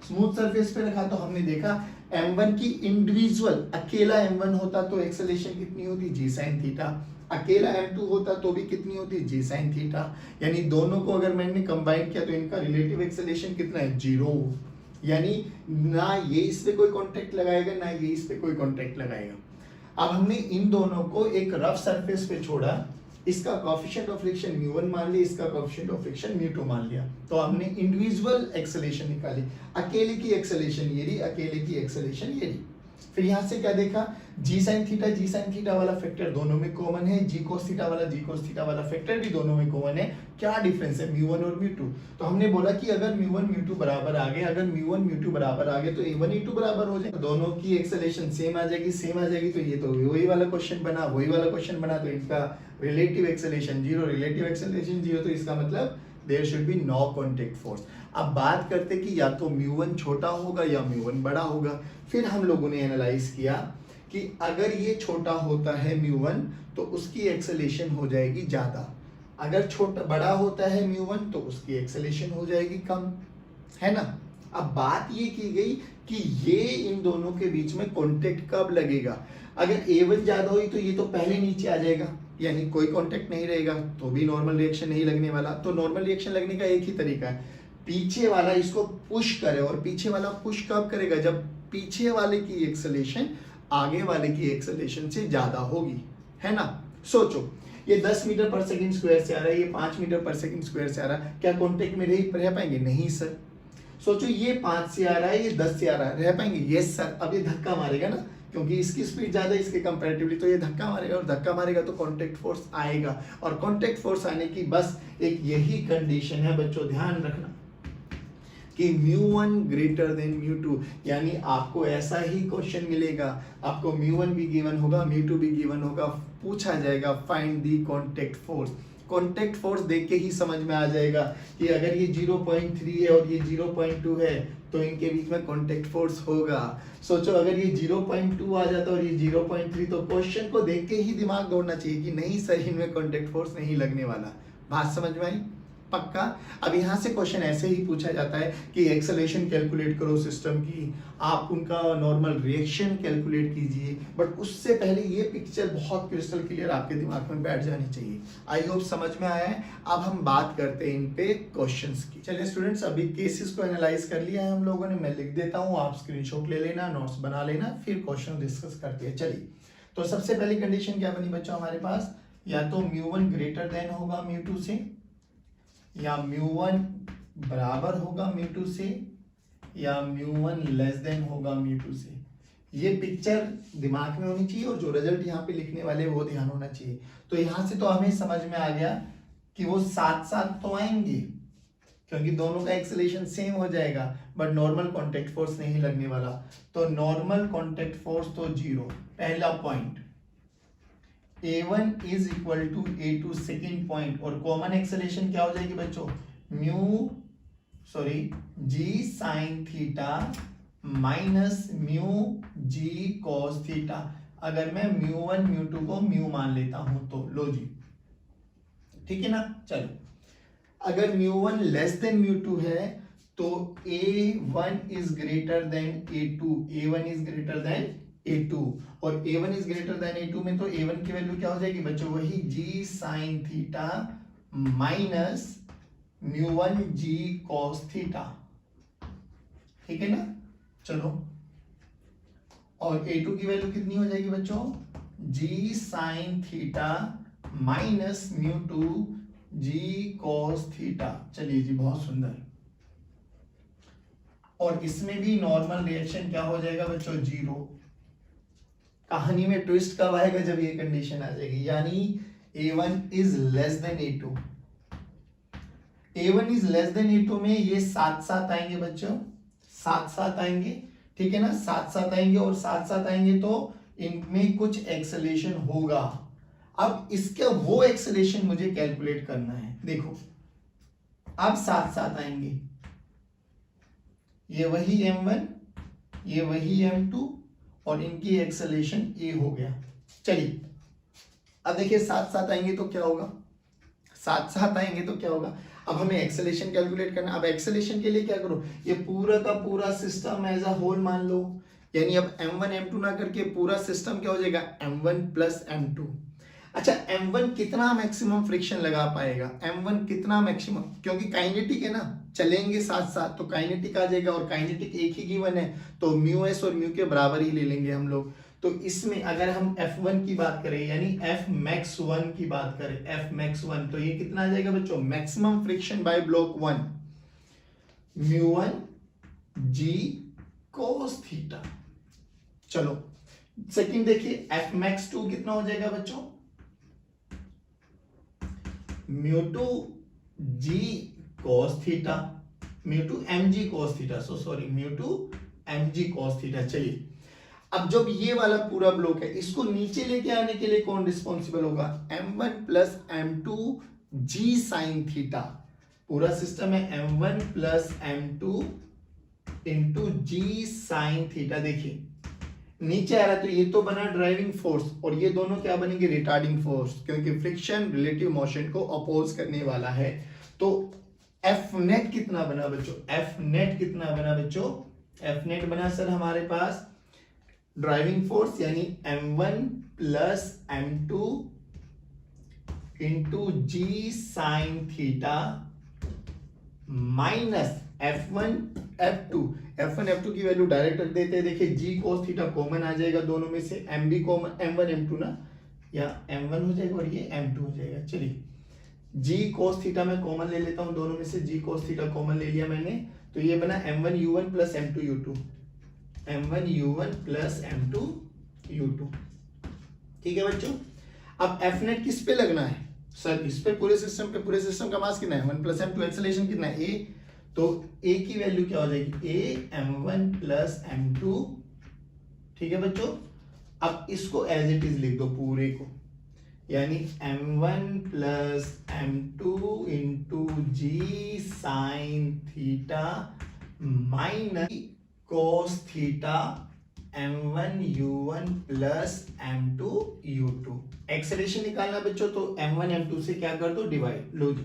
A: स्मूथ सरफेस पे रखा तो हमने देखा M1 की इंडिविजुअल, अकेला M1 होता तो एक्सेलरेशन कितनी होती, जी साइन थीटा, अकेला M2 होता तो भी कितनी होती, जी साइन थीटा, यानी दोनों को अगर मैंने कंबाइन किया तो इनका रिलेटिव एक्सेलरेशन कितना है, 0, यानी ना ये इस पे कोई कांटेक्ट लगाएगा ना ये इस पे कोई कांटेक्ट लगाएगा। अब हमने इन दोनों को एक रफ सरफेस पे छोड़ा, इसका कोएफिशिएंट ऑफ फ्रिक्शन म्यू1 मान लिया, इसका कोएफिशिएंट ऑफ फ्रिक्शन म्यू2 मान लिया, तो हमने इंडिविजुअल एक्सेलरेशन निकाली, अकेले की एक्सेलरेशन ये रही, अकेले की एक्सेलरेशन ये रही। फिर यहाँ से क्या देखा, जी साइन थीटा वाला फैक्टर दोनों में कॉमन है, जी कोस थीटा वाला फैक्टर भी दोनों में कॉमन है। क्या डिफरेंस है, म्यू1 और म्यू2। तो हमने बोला कि अगर म्यू1 म्यू2 बराबर आ गए, अगर म्यू1 म्यू2 बराबर आ गए तो A1 A2 बराबर हो जाएगा, दोनों की एक्सेलरेशन सेम आ जाएगी, तो ये तो वही वाला क्वेश्चन बना, तो इनका रिलेटिव एक्सेलरेशन 0, तो इसका मतलब there should be no contact force. अब बात करते कि या तो म्यू1 छोटा होगा या म्यू1 बड़ा होगा। फिर हम लोगों ने एनालाइज किया कि अगर ये छोटा होता है म्यू1 तो उसकी एक्सेलरेशन हो जाएगी ज्यादा, अगर छोटा बड़ा होता है म्यू1 तो उसकी एक्सेलरेशन हो जाएगी कम, है ना। अब बात ये की गई कि ये इन दोनों के बीच में कांटेक्ट कब लगेगा, अगर A1 ज्यादा हुई तो ये तो पहले नीचे आ जाएगा, यानी कोई कांटेक्ट नहीं रहेगा, तो भी नॉर्मल रिएक्शन नहीं लगने वाला। तो नॉर्मल रिएक्शन लगने का एक ही तरीका है, पीछे वाला इसको पुश करे, और पीछे वाला पुश कब करेगा, जब पीछे वाले की एक्सेलरेशन आगे वाले की एक्सेलरेशन से ज्यादा होगी, है ना। सोचो ये 10 मीटर पर सेकंड स्क्वायर से आ रहा है, ये 5 मीटर पर सेकंड स्क्वायर से आ रहा है, क्या कांटेक्ट में रह पाएंगे? नहीं सर। सोचो ये 5 से आ रहा है, ये 10 से आ रहा है, रह पाएंगे? Yes sir. अब ये धक्का मारेगा ना, क्योंकि इसकी स्पीड ज्यादा है इसके कंपैरेटिवली, तो ये धक्का मारेगा, और धक्का मारेगा तो कांटेक्ट फोर्स आएगा, और कांटेक्ट फोर्स आने की बस एक यही कंडीशन है बच्चों, ध्यान रखना कि μ1 ग्रेटर देन μ2, यानी आपको ऐसा ही क्वेश्चन मिलेगा, आपको μ1 भी गिवन होगा, μ2 भी गिवन होगा, पूछा जाएगा find the contact force. Contact force देख के ही समझ में आ जाएगा कि अगर ये 0.3 है और ये 0.2 है तो इनके बीच में कांटेक्ट फोर्स होगा। सोचो अगर ये 0.2 आ जाता और ये 0.3, तो क्वेश्चन को देख के ही दिमाग दौड़ना चाहिए कि नहीं सर इनमें कांटेक्ट फोर्स नहीं लगने वाला। बात समझ में आई? पक्का? अब यहाँ से क्वेश्चन ऐसे ही पूछा जाता है कि एक्सेलरेशन कैलकुलेट करो सिस्टम की, आप उनका नॉर्मल रिएक्शन कैलकुलेट कीजिए, बट उससे पहले ये पिक्चर बहुत क्रिस्टल क्लियर आपके दिमाग में बैठ जानी चाहिए। आई होप समझ में आया है। अब हम बात करते हैं इन पे क्वेश्चंस की। चलिए स्टूडेंट्स, अभी केसेस को एनालाइज कर लिया है हम लोगों ने, मैं लिख देता हूँ, आप स्क्रीनशॉट ले लेना, नोट्स बना लेना, फिर क्वेश्चन डिस्कस करते हैं। चलिए, तो सबसे पहली कंडीशन क्या बनी बच्चों हमारे पास? या तो μ1 ग्रेटर देन होगा μ2 से, या μ1 बराबर होगा μ2 से, या μ1 लेस देन होगा μ2 से। ये पिक्चर दिमाग में होनी चाहिए, और जो रिजल्ट यहाँ पे लिखने वाले वो ध्यान होना चाहिए। तो यहाँ से तो हमें समझ में आ गया कि वो साथ साथ तो आएंगे, क्योंकि दोनों का एक्सेलरेशन सेम हो जाएगा, बट नॉर्मल कांटेक्ट फोर्स नहीं लगने वाला। तो नॉर्मल कांटेक्ट फोर्स तो 0, पहला point. A1 is equal to A2 second point, और कॉमन एक्सेलरेशन क्या हो जाएगी बच्चों? G sine theta minus g cos theta. अगर मैं μ1 μ2 को म्यू मान लेता हूं तो लो जी, ठीक है ना। चलो, अगर μ1 लेस देन μ2 है तो A1 is greater than A2, A1 is greater than A2, और A1 is greater than A2 में तो A1 की वैल्यू क्या हो जाएगी बच्चों? वही G sine theta minus μ1 G cos theta, ठीक है ना। चलो, और A2 की वैल्यू कितनी हो जाएगी बच्चों? G sine theta minus μ2 G cos theta. चलिए जी, बहुत सुंदर। और इसमें भी नॉर्मल रिएक्शन क्या हो जाएगा बच्चों? 0। कहानी में ट्विस्ट कब आएगा? जब ये कंडीशन आ जाएगी, यानी A1 is less than A2। A1 is less than A2 में ये साथ साथ आएंगे बच्चों, साथ साथ आएंगे, ठीक है ना, साथ साथ आएंगे, और साथ साथ आएंगे तो इनमें कुछ एक्सेलरेशन होगा। अब इसका वो एक्सेलरेशन मुझे कैलकुलेट करना है। देखो, अब साथ साथ आएंगे, ये वही M1, ये वही M2, और इनकी एक्सेलरेशन ए हो गया। चलिए, अब देखिए साथ साथ आएंगे तो क्या होगा? साथ साथ आएंगे तो क्या होगा? अब हमें एक्सेलरेशन कैलकुलेट करना। अब एक्सेलरेशन के लिए क्या करो? ये पूरा का पूरा सिस्टम एज अ होल मान लो, यानी अब M1 M2 ना करके पूरा सिस्टम क्या हो जाएगा? M1 plus M2। अच्छा, M1 कितना मैक्सिमम फ्रिक्शन लगा पाएगा? M1 कितना मैक्सिमम, क्योंकि काइनेटिक है ना, चलेंगे साथ साथ तो काइनेटिक आ जाएगा, और काइनेटिक एक ही गिवन है तो μs और μ के बराबर ही ले लेंगे हम लोग। तो इसमें अगर हम F1 की बात करें, यानी Fmax1 की बात करें, Fmax1, तो ये कितना आ जाएगा बच्चों? Maximum friction by block 1 μ1 G cos theta. चलो, सेकंड देखिए, Fmax2 कितना हो जाएगा बच्चों? μ2 G cos theta, μ2 mg cos theta, μ2 mg cos theta. चलिए, अब जब ये वाला पूरा ब्लॉक है, इसको नीचे लेके आने के लिए कौन रिस्पॉन्सिबल होगा? M1 plus M2 G sine theta. पूरा सिस्टम है M1 plus M2 into G sine theta. देखिए नीचे आ रहा है तो ये तो बना ड्राइविंग फोर्स, और ये दोनों क्या बनेंगे? रिटार्डिंग फोर्स, क्योंकि फ्रिक्शन रिलेटिव मोशन को अपोज करने वाला है। तो एफ नेट कितना बना बच्चों? एफ नेट कितना बना बच्चों? एफ नेट बना सर हमारे पास ड्राइविंग फोर्स, यानी M1 plus M2 into G sine theta minus F1 F2 की वैल्यू डायरेक्ट रख देते हैं। देखिए G cos थीटा कॉमन आ जाएगा दोनों में से, M भी कॉमन, M1 M2 ना, या m1 हो जाएगा और ये m2 हो जाएगा। चलिए g cos थीटा मैं कॉमन ले लेता हूँ, दोनों में से g cos थीटा कॉमन ले लिया मैंने, तो ये बना m1u1 plus m2u2, m1u1 plus m2u2। ठीक है बच्चों, अब एफ नेट किस पे लगना है सर? इस पे, पूरे सिस्टम पे। पूरे सिस्टम का मास कितना है? 1 प्लस m2, एक्सेलरेशन कितना है? a, तो a की वैल्यू क्या हो जाएगी? a m1 plus m2। ठीक है बच्चों, अब इसको एज इट इज लिख दो पूरे को, यानी m1 plus m2 into G sine theta minus cos theta m1u1 plus m2u2। Acceleration निकालना बच्चों, तो m1 m2 से क्या कर दो? डिवाइड। लो जी,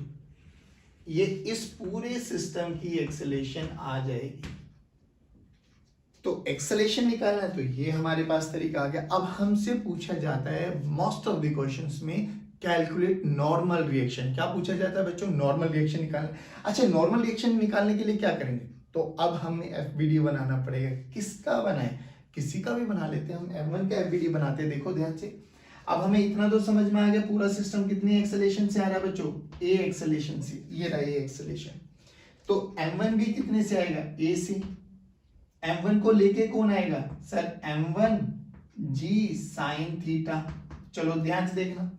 A: ये इस पूरे सिस्टम की एक्सेलरेशन आ जाएगी। तो एक्सेलरेशन निकालना है तो ये हमारे पास तरीका आ गया। अब हमसे पूछा जाता है मोस्ट ऑफ द क्वेश्चंस में, कैलकुलेट नॉर्मल रिएक्शन। क्या पूछा जाता है बच्चों? नॉर्मल रिएक्शन निकालना। अच्छा, नॉर्मल रिएक्शन निकालने के लिए क्या करेंगे? तो अब हमें एफबीडी बनाना पड़ेगा। किसका बनाए? किसी का भी बना लेते हैं हम। m1 का एफबीडी बनाते हैं। देखो ध्यान से, अब हमें इतना तो समझ में आ गया पूरा सिस्टम कितनी एक्सेलरेशन से आ रहा है बच्चों? a एक्सेलरेशन से। ये रहा a एक्सेलरेशन, तो m1 भी कितने से आएगा? a से। m1 को लेके कौन आएगा sir? m1 g sine theta. चलो ध्यान से देखना,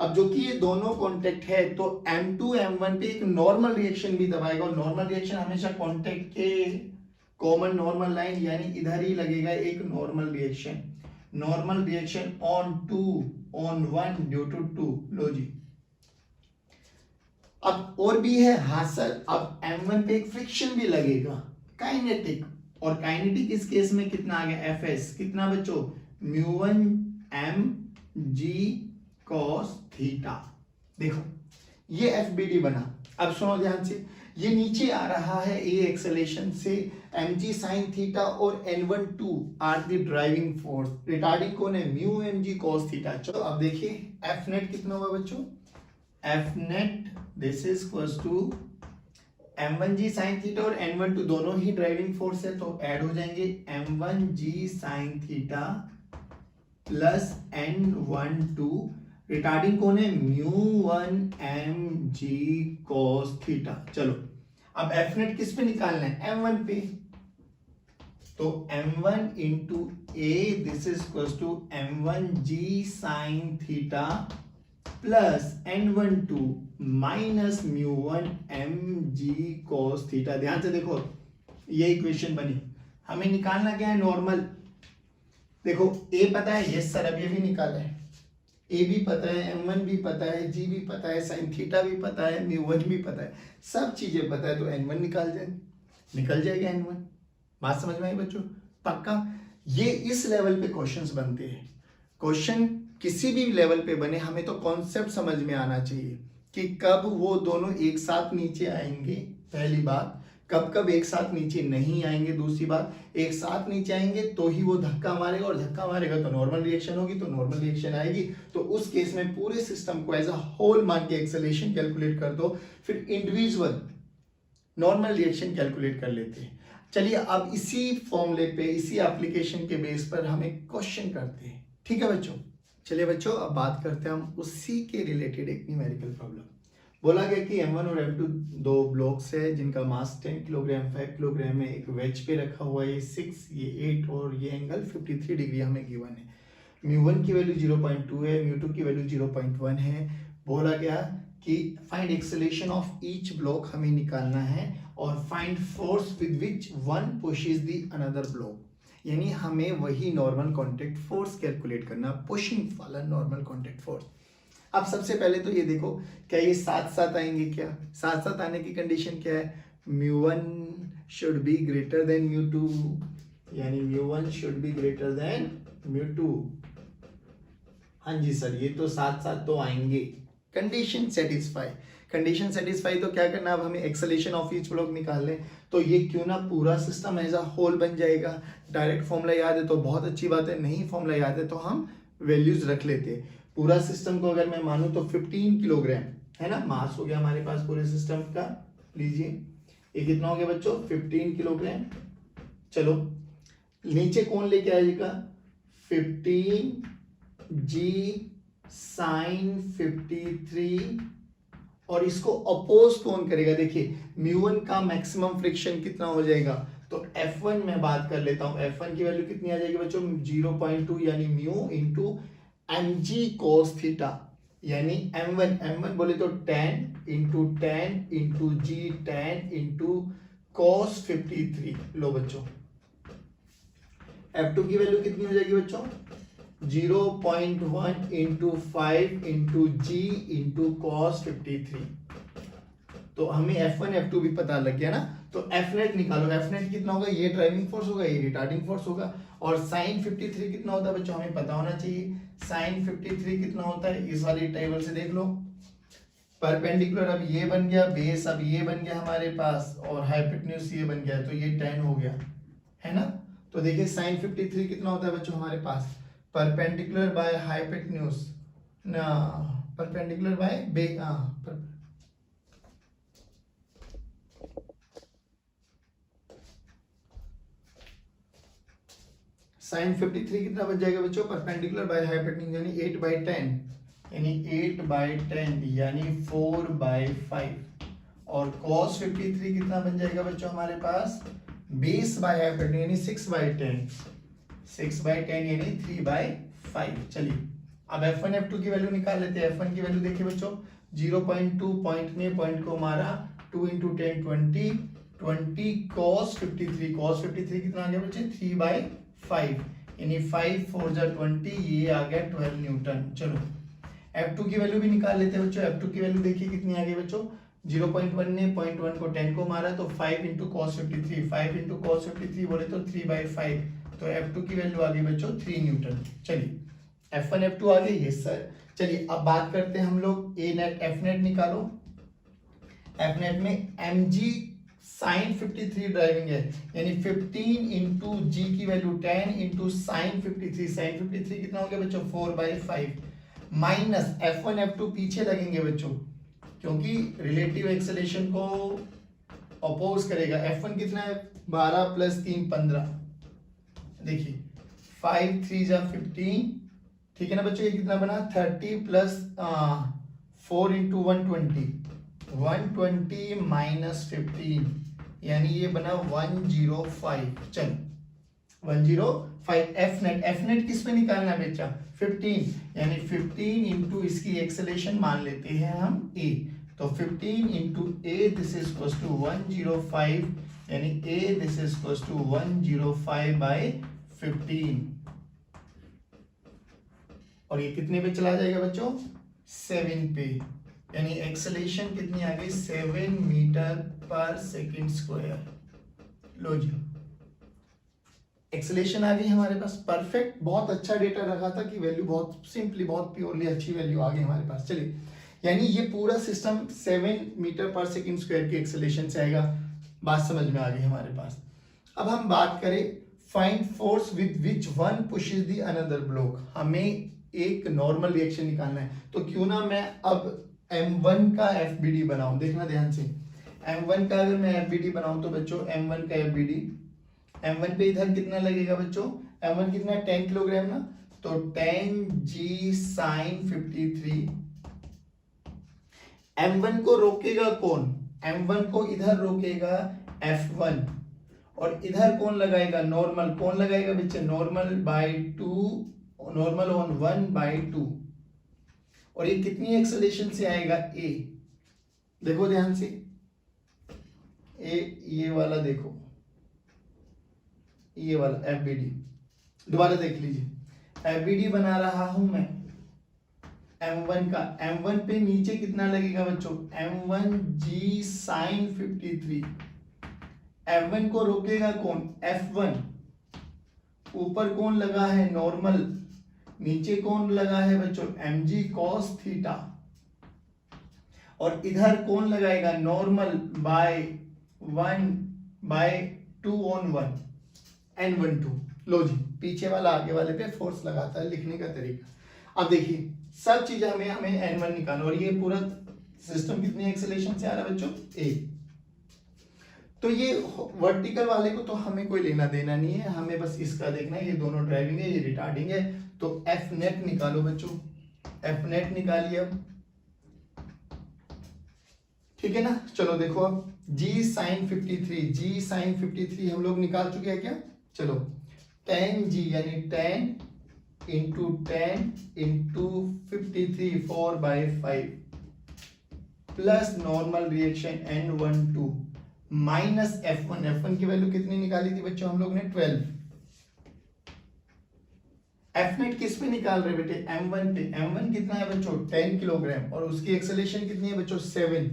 A: अब जो कि ये दोनों कांटेक्ट है, तो m2 m1 पे एक नॉर्मल रिएक्शन भी दबाएगा, और नॉर्मल रिएक्शन हमेशा कांटेक्ट के कॉमन नॉर्मल लाइन, यानी इधर ही लगेगा एक normal reaction. Normal reaction on 2 on 1 due to 2। लो जी, अब और भी है। हाँ सर, अब m1 पे एक फ्रिक्शन भी लगेगा, काइनेटिक। और काइनेटिक इस केस में कितना आ गया? Fs कितना बच्चों? म्यू1 m g cos थीटा। देखो ये एफबीडी बना। अब सुनो ध्यान से, ये नीचे आ रहा है a एक्सेलरेशन से mg sin थीटा, और n12 are the driving force. Retarding कौन है? Mu mg cos theta. चलो अब देखिए एफ नेट कितना हुआ बच्चों? F net this is equals to m1g sin theta और n12 दोनों ही ड्राइविंग फोर्स है, तो ऐड हो जाएंगे m1g sin theta plus n12। Retarding कौन है? म्यू1 mg cos थीटा। चलो अब एफ नेट किस पे निकालना है? m1 पे, तो m1 into a this is equals to m1g sin theta plus n12 minus म्यू1 mg cos थीटा। ध्यान से देखो, ये इक्वेशन बनी। हमें निकालना क्या है? नॉर्मल। देखो a पता है, यस सर, अब ये भी निकाला है। a भी पता है, m1 भी पता है, g भी पता है, sin थीटा भी पता है, म्यू1 भी पता है, सब चीजें पता है, तो n1 निकल जाएगा n1। बात समझ में आई बच्चों? पक्का। ये इस लेवल पे क्वेश्चंस बनते हैं। क्वेश्चन किसी भी लेवल पे बने, हमें तो कॉन्सेप्ट समझ में आना चाहिए कि कब वो दोनों एक साथ नीचे आएंगे, पहली बात। कब कब एक साथ नीचे नहीं आएंगे, दूसरी बात। एक साथ नीचे आएंगे तो ही वो धक्का मारेगा, और धक्का मारेगा तो नॉर्मल रिएक्शन होगी, तो नॉर्मल रिएक्शन आएगी, तो उस केस में पूरे सिस्टम को एज अ होल मान के एक्सेलरेशन कैलकुलेट कर दो, फिर इंडिविजुअल नॉर्मल रिएक्शन कैलकुलेट कर लेते हैं। चलिए अब इसी फॉर्मूले पे, इसी एप्लीकेशन के बेस पर हमें क्वेश्चन करते हैं। ठीक है बच्चों? चलिए बच्चों, अब बात करते हैं हम उसी के रिलेटेड एक न्यूमेरिकल प्रॉब्लम। बोला गया कि m1 और m2 दो ब्लॉक्स है जिनका मास 10 किलोग्राम 5 किलोग्राम में एक वेज पे रखा हुआ है। ये 6 ये 8 और ये एंगल 53 डिग्री हमें गिवन है। म्यू1 की वैल्यू 0.2 है, म्यू2 की वैल्यू 0.1 है। बोला गया कि find acceleration of each block हमें निकालना है, और find force with which one pushes the another block, यानी हमें वही नॉर्मल कॉन्टैक्ट फोर्स कैलकुलेट करना, पुशिंग वाला नॉर्मल कॉन्टैक्ट फोर्स। अब सबसे पहले तो ये देखो, क्या ये साथ साथ आएंगे? क्या साथ साथ आने की कंडीशन क्या है? म्यू1 शुड बी ग्रेटर देन म्यू2, यानी म्यू1 शुड बी ग्रेटर देन म्यू2। हाँ जी सर, ये तो साथ साथ तो आएंगे। Condition satisfy. कंडीशन सेटिस्फाई तो क्या करना, अब हमें एक्सेलरेशन ऑफ ईच ब्लॉक निकाल लें, तो ये क्यों ना पूरा सिस्टम एज अ होल बन जाएगा। डायरेक्ट फॉर्मूला याद है तो बहुत अच्छी बात है, नहीं फॉर्मूला याद है तो हम वैल्यूज रख लेते हैं। पूरा सिस्टम को अगर मैं मानूं तो 15 किलोग्राम है ना मास हो गया हमारे पास पूरे सिस्टम का। लीजिए ये कितना हो गया बच्चों? 15 किलोग्राम। चलो नीचे कौन लेके आएगा? 15 जी साइन 53 और इसको अपोज कौन करेगा? देखिए μ1 का मैक्सिमम फ्रिक्शन कितना हो जाएगा? तो F1 में बात कर लेता हूं, F1 की वैल्यू कितनी आ जाएगी बच्चों? 0.2 यानी mu into mg cos theta, यानी m1 बोले तो 10 इंटू g 10 इंटू cos 53। लो बच्चों F2 की वैल्यू कितनी हो जाएगी बच्चों? 0.1 इंटू 5 इंटू जी इंटू cos 53। तो हमें F1 F2 भी पता लग गया ना, तो Fnet निकालो। Fnet कितना होगा? ये ड्राइविंग फोर्स होगा, ये रिटार्डिंग फोर्स होगा। और sin 53 कितना होता है बच्चों? हमें पता होना चाहिए। sin 53 कितना होता है? इस वाली टेबल से देख लो। परपेंडिकुलर अब ये बन गया, बेस अब ये बन गया हमारे पास, और हाइपोटेन्यूज ये बन गया, तो ये 10 हो गया, है ना। तो देखिए sin 53 कितना होता है बच्चों हमारे पास? परपेंडिकुलर बाय हाइपोटेन्यूज ना, परपेंडिकुलर बाय sin 53 कितना बच जाएगा बच्चों? परपेंडिकुलर बाय हाइपोटेन्यूज यानी 8/10, यानी 8/10 यानी 4/5। और cos 53 कितना बन जाएगा बच्चों हमारे पास? बेस बाय हाइपोटेन्यूज यानी 6/10, 6/10 यानी 3/5। चलिए अब F1 F2 की वैल्यू निकाल लेते हैं। F1 की वैल्यू देखिए बच्चों, 0.2 पॉइंट में पॉइंट को मारा, 2 इंटू 10 20 cos 53 कितना आ गया बच्चे? 3/5 यानी 5 4 जा 20, ये आ गया 12 न्यूटन। चलो F2 की वैल्यू भी निकाल लेते हैं बच्चों। F2 की वैल्यू देखिए कितनी आ गई बच्चों? 0.1 ने 0.1 को 10 को मारा, तो 5 इंटू cos 53, 5 इंटू cos 53 बोले तो 3/5, तो F2 की वैल्यू आ गई बच्चों 3 न्यूटन। चलिए F1 F2 आ गई, यस सर। चलिए अब बात करते हैं हम लोग A नेट F नेट निकालो। F नेट में mg sin 53 ड्राइविंग है, यानी 15 इंटू जी की वैल्यू 10 इंटू साइन 53 कितना हो गया बच्चों? 4/5 माइनस F1 F2 पीछे लगेंगे बच्चों, क्योंकि रिलेटिव एक्सेलेरेशन को अपोज करेगा। F1 कितना है? 12 प्लस 3 15, देखिए 5 3 जा 15, ठीक है ना बच्चों। ये कितना बना? 30 प्लस 4 इंटू 120 माइनस 15, यानी ये बना 105। चलो 105 F नेट किस पे निकालना है बच्चा? 15, यानी 15 इंटू इसकी एक्सेलेरेशन मान लेते हैं हम A, तो 15 into A this is equal to 105, यानी A this is equal to 105/15। और ये कितने पे चला जाएगा बच्चों? 7 पे, यानी एक्सेलेरेशन कितनी आ गई? 7 मीटर पर सेकेंड स्क्वायर। लो जी एक्सेलेरेशन आ गई हमारे पास, परफेक्ट। बहुत अच्छा डेटा रखा था कि वैल्यू बहुत सिंपली, बहुत प्योरली अच्छी वैल्यू आ गई हमारे पास। चलिए यानी ये पूरा system 7 metre per second square की एक्सेलेरेशन से आएगा। बात समझ में आ गई हमारे पास। अब हम बात करें find force with which one pushes the another block. हमें एक नॉर्मल रिएक्शन निकालना है, तो क्यों ना मैं अब M1 का FBD बनाऊं। देखना ध्यान से, M1 का अगर मैं FBD बनाऊं तो बच्चों M1 का FBD, M1 पे इधर कितना लगेगा बच्चों? M1 कितना? 10 किलोग्राम ना, तो 10g sin 53। M1 को रोकेगा कौन? M1 को इधर रोकेगा F1, और इधर कौन लगाएगा? नॉर्मल। कौन लगाएगा बच्चे? Normal by 2, normal on 1/2। और ये कितनी एक्सेलेरेशन से आएगा? A। देखो ध्यान से, ये वाला देखो, ये वाला FBD, दोबारा देख लीजिए। FBD बना रहा हूं मैं M1 का, M1 पे नीचे कितना लगेगा बच्चों? M1g sin 53। M1 को रोकेगा कौन? F1। ऊपर कौन लगा है? नॉर्मल। नीचे कौन लगा है बच्चों? mg cos theta. और इधर कौन लगाएगा? Normal by 1/2 on 1 N12। लो जी पीछे वाला आगे वाले पे फोर्स लगाता है, लिखने का तरीका। अब देखिए सब चीज हमें N1 निकालना, और ये पूरा सिस्टम कितनी एक्सेलेरेशन से आ रहा है बच्चों? A। तो ये वर्टिकल वाले को तो हमें कोई लेना देना नहीं है, हमें बस इसका देखना है। ये दोनों ड्राइविंग है, ये रिटार्डिंग है, तो F नेट निकालो बच्चों। एफ नेट निकालिए अब, ठीक है ना। चलो देखो अब जी साइन 53 हम लोग निकाल चुके हैं क्या। चलो tan g यानी tan into 53 4/5 plus normal reaction N12 minus F1 की वैल्यू कितनी निकाली थी बच्चों हम लोग ने 12। F नेट किस पे निकाल रहे बेटे, M1 पे। M1 कितना है बच्चों 10 किलोग्राम और उसकी एक्सेलरेशन कितनी है बच्चों 7,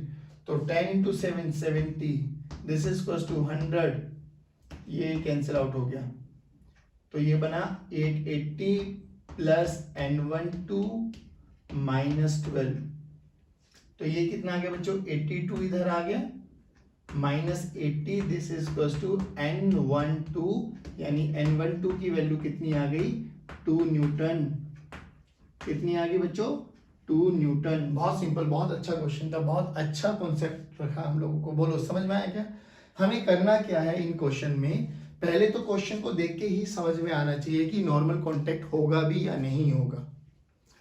A: तो 10 into 7 70, this is equals to 100, ये कैंसिल आउट हो गया, तो ये बना 880 प्लस N12 माइनस 12, तो ये कितना आ गया बच्चों 82 इधर आ गया minus 80, this is equals to N12 यानी N12 की वैल्यू कितनी आ गई 2 न्यूटन। कितनी आ गई बच्चों 2 न्यूटन। बहुत सिंपल, बहुत अच्छा क्वेश्चन था, बहुत अच्छा कॉन्सेप्ट रखा हम लोगों को। बोलो समझ में आया क्या। हमें करना क्या है इन क्वेश्चन में, पहले तो क्वेश्चन को देख के ही समझ में आना चाहिए कि नॉर्मल कांटेक्ट होगा भी या नहीं होगा।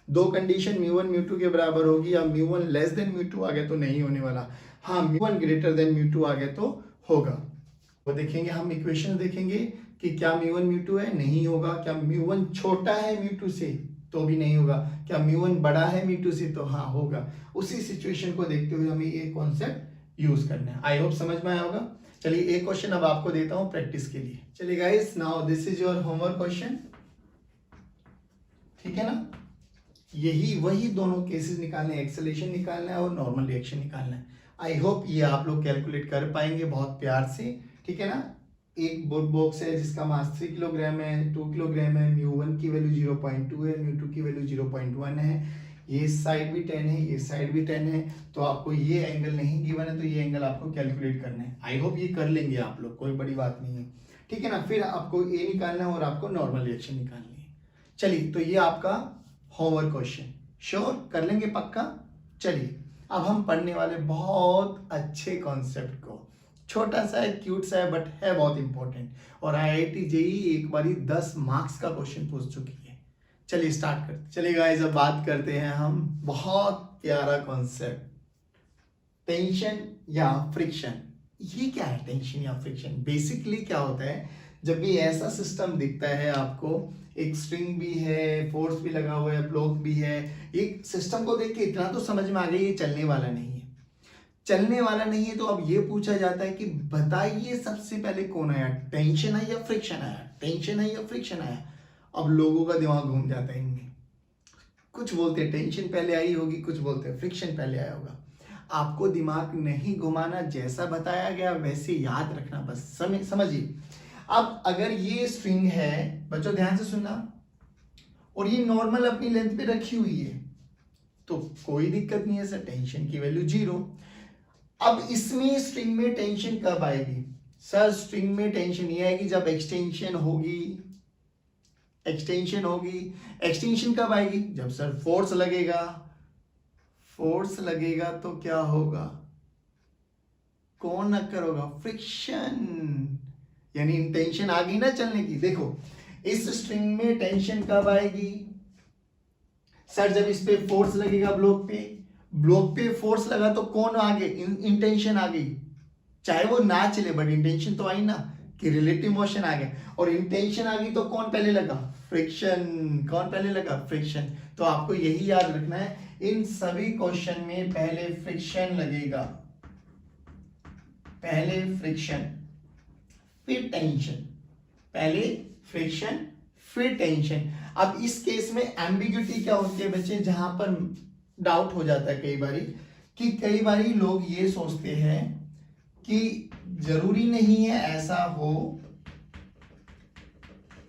A: दो कंडीशन μ1 μ2 के बराबर होगी, या μ1 लेस देन μ2 आ गया तो नहीं होने वाला, हाँ μ1 ग्रेटर देन μ2 आ गया तो होगा। वो देखेंगे हम, इक्वेशन देखेंगे कि क्या μ1 μ2 है, नहीं होगा। क्या μ1 छोटा है μ2 से, तो भी नहीं होगा। क्या μ1 बड़ा है μ2 से, तो हाँ होगा। उसी सिचुएशन को देखते हुए हमें ये कॉन्सेप्ट यूज करना है। आई होप समझ में आया होगा। चलिए एक क्वेश्चन अब आपको देता हूं प्रैक्टिस के लिए। चलिए guys, now this is your homework question, ठीक है ना। यही वही दोनों केसेस निकालने हैं, एक्सेलरेशन निकालना है और नॉर्मल रिएक्शन निकालना है। आई होप ये आप लोग कैलकुलेट कर पाएंगे बहुत प्यार से, ठीक है ना। एक बोर्ड बॉक्स है जिसका मास 3 किलोग्राम है, 2 किलोग्राम है, μ1 की वैल्यू 0.2 है, μ2 की वैल्यू 0.1 है, ये साइड भी 10 है, ये साइड भी 10 है, तो आपको ये एंगल नहीं गिवन है तो ये एंगल आपको कैलकुलेट करना है। आई होप ये कर लेंगे आप लोग, कोई बड़ी बात नहीं है, ठीक है ना। फिर आपको ए निकालना है और आपको नॉर्मल रिएक्शन निकालनी है। चलिए, तो ये आपका होमवर्क क्वेश्चन, श्योर कर लेंगे पक्का। चलिए अब हम पढ़ने वाले बहुत अच्छे कॉन्सेप्ट को, छोटा सा है, क्यूट सा है, बट है बहुत इंपॉर्टेंट, और IIT JEE एक बारी 10 मार्क्स का क्वेश्चन पूछ चुकी है। चलिए स्टार्ट करते। चलिए गाइस, अब बात करते हैं हम बहुत प्यारा कॉन्सेप्ट, टेंशन या फ्रिक्शन। ये क्या है टेंशन या फ्रिक्शन? बेसिकली क्या होता है, जब भी ऐसा सिस्टम दिखता है आपको, एक स्ट्रिंग भी है, फोर्स भी लगा हुआ है, ब्लॉक भी है, एक सिस्टम को देख के इतना तो समझ में आ गया ये चलने वाला नहीं है। चलने वाला नहीं है तो अब ये पूछा जाता है कि बताइए सबसे पहले कौन आया, टेंशन है या फ्रिक्शन आया, टेंशन है या फ्रिक्शन आया। अब लोगों का दिमाग घूम जाता है इनमें, कुछ बोलते हैं टेंशन पहले आई होगी, कुछ बोलते हैं फ्रिक्शन पहले आया होगा। आपको दिमाग नहीं घुमाना, जैसा बताया गया वैसे याद रखना, बस समझिए। अब अगर ये स्ट्रिंग है बच्चों, ध्यान से सुनना, और ये नॉर्मल अपनी लेंथ पे रखी हुई है, तो कोई दिक्कत नहीं है सर, टेंशन की वैल्यू 0। अब इसमें स्ट्रिंग में टेंशन कब आएगी सर? स्ट्रिंग में टेंशन ये आएगी जब एक्सटेंशन होगी। एक्सटेंशन कब आएगी? जब सर फोर्स लगेगा। फोर्स लगेगा तो क्या होगा? कौन अक्कर होगा? फ्रिक्शन, यानी टेंशन आ गई ना चलने की। देखो इस स्ट्रिंग में टेंशन कब आएगी सर? जब इस पे फोर्स लगेगा, ब्लॉक पे फोर्स लगा तो कौन आगे? इंटेंशन आ गई। चाहे वो ना चले बट इंटेंशन तो आई ना, कि रिलेटिव मोशन आ गया, और इंटेंशन आ गई तो कौन पहले लगा? फ्रिक्शन। कौन पहले लगा? फ्रिक्शन। तो आपको यही याद रखना है, इन सभी क्वेश्चन में पहले फ्रिक्शन लगेगा, पहले फ्रिक्शन फिर टेंशन, पहले फ्रिक्शन फिर टेंशन। अब इस केस में एम्बिग्युइटी क्या होती है बच्चे, जहां पर डाउट हो जाता है कई बारी लोग ये सोचते हैं कि जरूरी नहीं है ऐसा हो।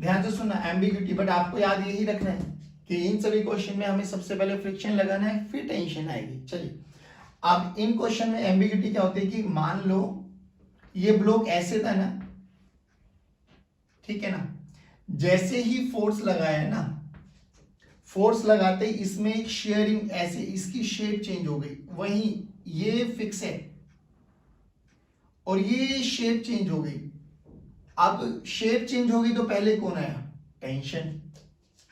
A: ध्यान से सुनना, एम्बिग्युइटी, बट आपको याद यही रखना है कि इन सभी क्वेश्चन में हमें सबसे पहले फ्रिक्शन लगाना है, फिर टेंशन आएगी। चलिए, अब इन क्वेश्चन में एम्बिग्युइटी क्या होती है कि मान लो ये ब्लॉक ऐसे था ना, ठीक है ना, जैसे ही फोर्स लगाया ना, फोर्स लगाते ही इसमें एक शेयरिंग, ऐसे इसकी शेप चेंज हो गई, वहीं ये फिक्स है और ये शेप चेंज हो गई। अब शेप चेंज हो गई तो पहले कौन आया? टेंशन।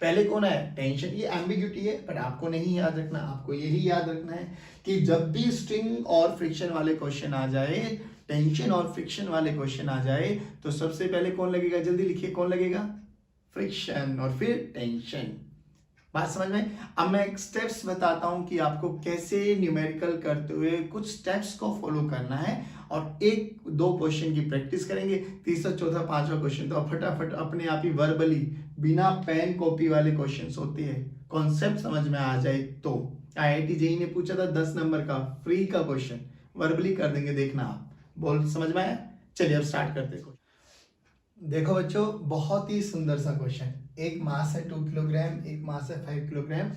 A: पहले कौन है, टेंशन। ये एम्बिग्यूटी है पर आपको नहीं याद रखना, आपको यही याद रखना है कि जब भी स्ट्रिंग और फ्रिक्शन वाले क्वेश्चन आ जाए, टेंशन और फ्रिक्शन वाले क्वेश्चन आ जाए, तो सबसे पहले कौन लगेगा, जल्दी लिखिए, कौन लगेगा, फ्रिक्शन, और फिर टेंशन। बात समझ में। अब मैं स्टेप्स बताता हूं कि आपको कैसे न्यूमेरिकल करते हुए कुछ स्टेप्स को फॉलो करना है, और एक दो क्वेश्चन की प्रैक्टिस करेंगे, तीसरा चौथा पांचवा क्वेश्चन तो फटाफट अपने आप ही वर्बली बिना पेन कॉपी वाले क्वेश्चंस होते हैं, कॉन्सेप्ट समझ में आ जाए तो। IIT जेईई ने पूछा था 10 नंबर का फ्री का क्वेश्चन, वर्बली कर देंगे, देखना आप, बोल समझ में आया। चलिए अब स्टार्ट करते हैं। देखो बच्चों, बहुत ही सुंदर सा क्वेश्चन, एक मास है 2 किलोग्राम, एक मास है 5 किलोग्राम,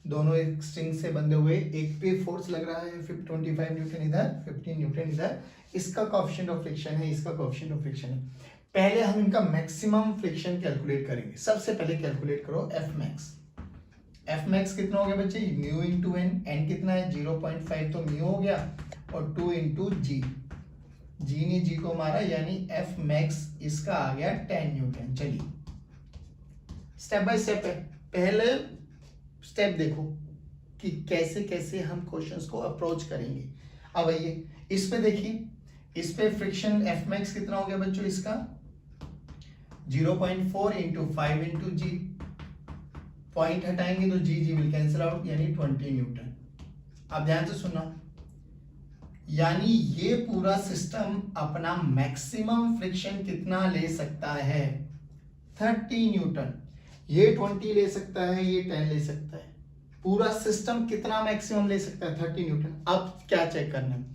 A: दोनों एक स्ट्रिंग से बंधे हुए, एक पे फोर्स लग रहा है 25 न्यूटन इधर, 15 न्यूटन इधर, इसका कोएफिशिएंट ऑफ फ्रिक्शन है, इसका कोएफिशिएंट ऑफ फ्रिक्शन है। पहले हम इनका मैक्सिमम फ्रिक्शन कैलकुलेट करेंगे। सबसे पहले कैलकुलेट करो एफ मैक्स। एफ मैक्स कितना हो गया बच्चे, म्यू इंटू एन, एन कितना है 0.5 तो म्यू हो गया, और 2 इंटू जी, जी ने जी को मारा, यानी एफ मैक्स इसका आ गया 10 न्यूटन। चलिए स्टेप बाय स्टेप है, पहले स्टेप देखो कि कैसे कैसे हम क्वेश्चंस को अप्रोच करेंगे। अब आइए इस पे देखिए, इस पे फ्रिक्शन एफ मैक्स कितना हो गया बच्चों, इसका 0.4 इंटू 5 इंटू जी, पॉइंट हटाएंगे तो जी जी विल कैंसिल आउट, यानी 20 न्यूटन। अब ध्यान से सुनना, यानी ये पूरा सिस्टम अपना मैक्सिमम फ्रिक्शन कितना ले सकता है, 30 न्यूटन। ये 20 ले सकता है, ये 10 ले सकता है, पूरा सिस्टम कितना मैक्सिमम ले सकता है, 30 न्यूटन। अब क्या चेक करना है,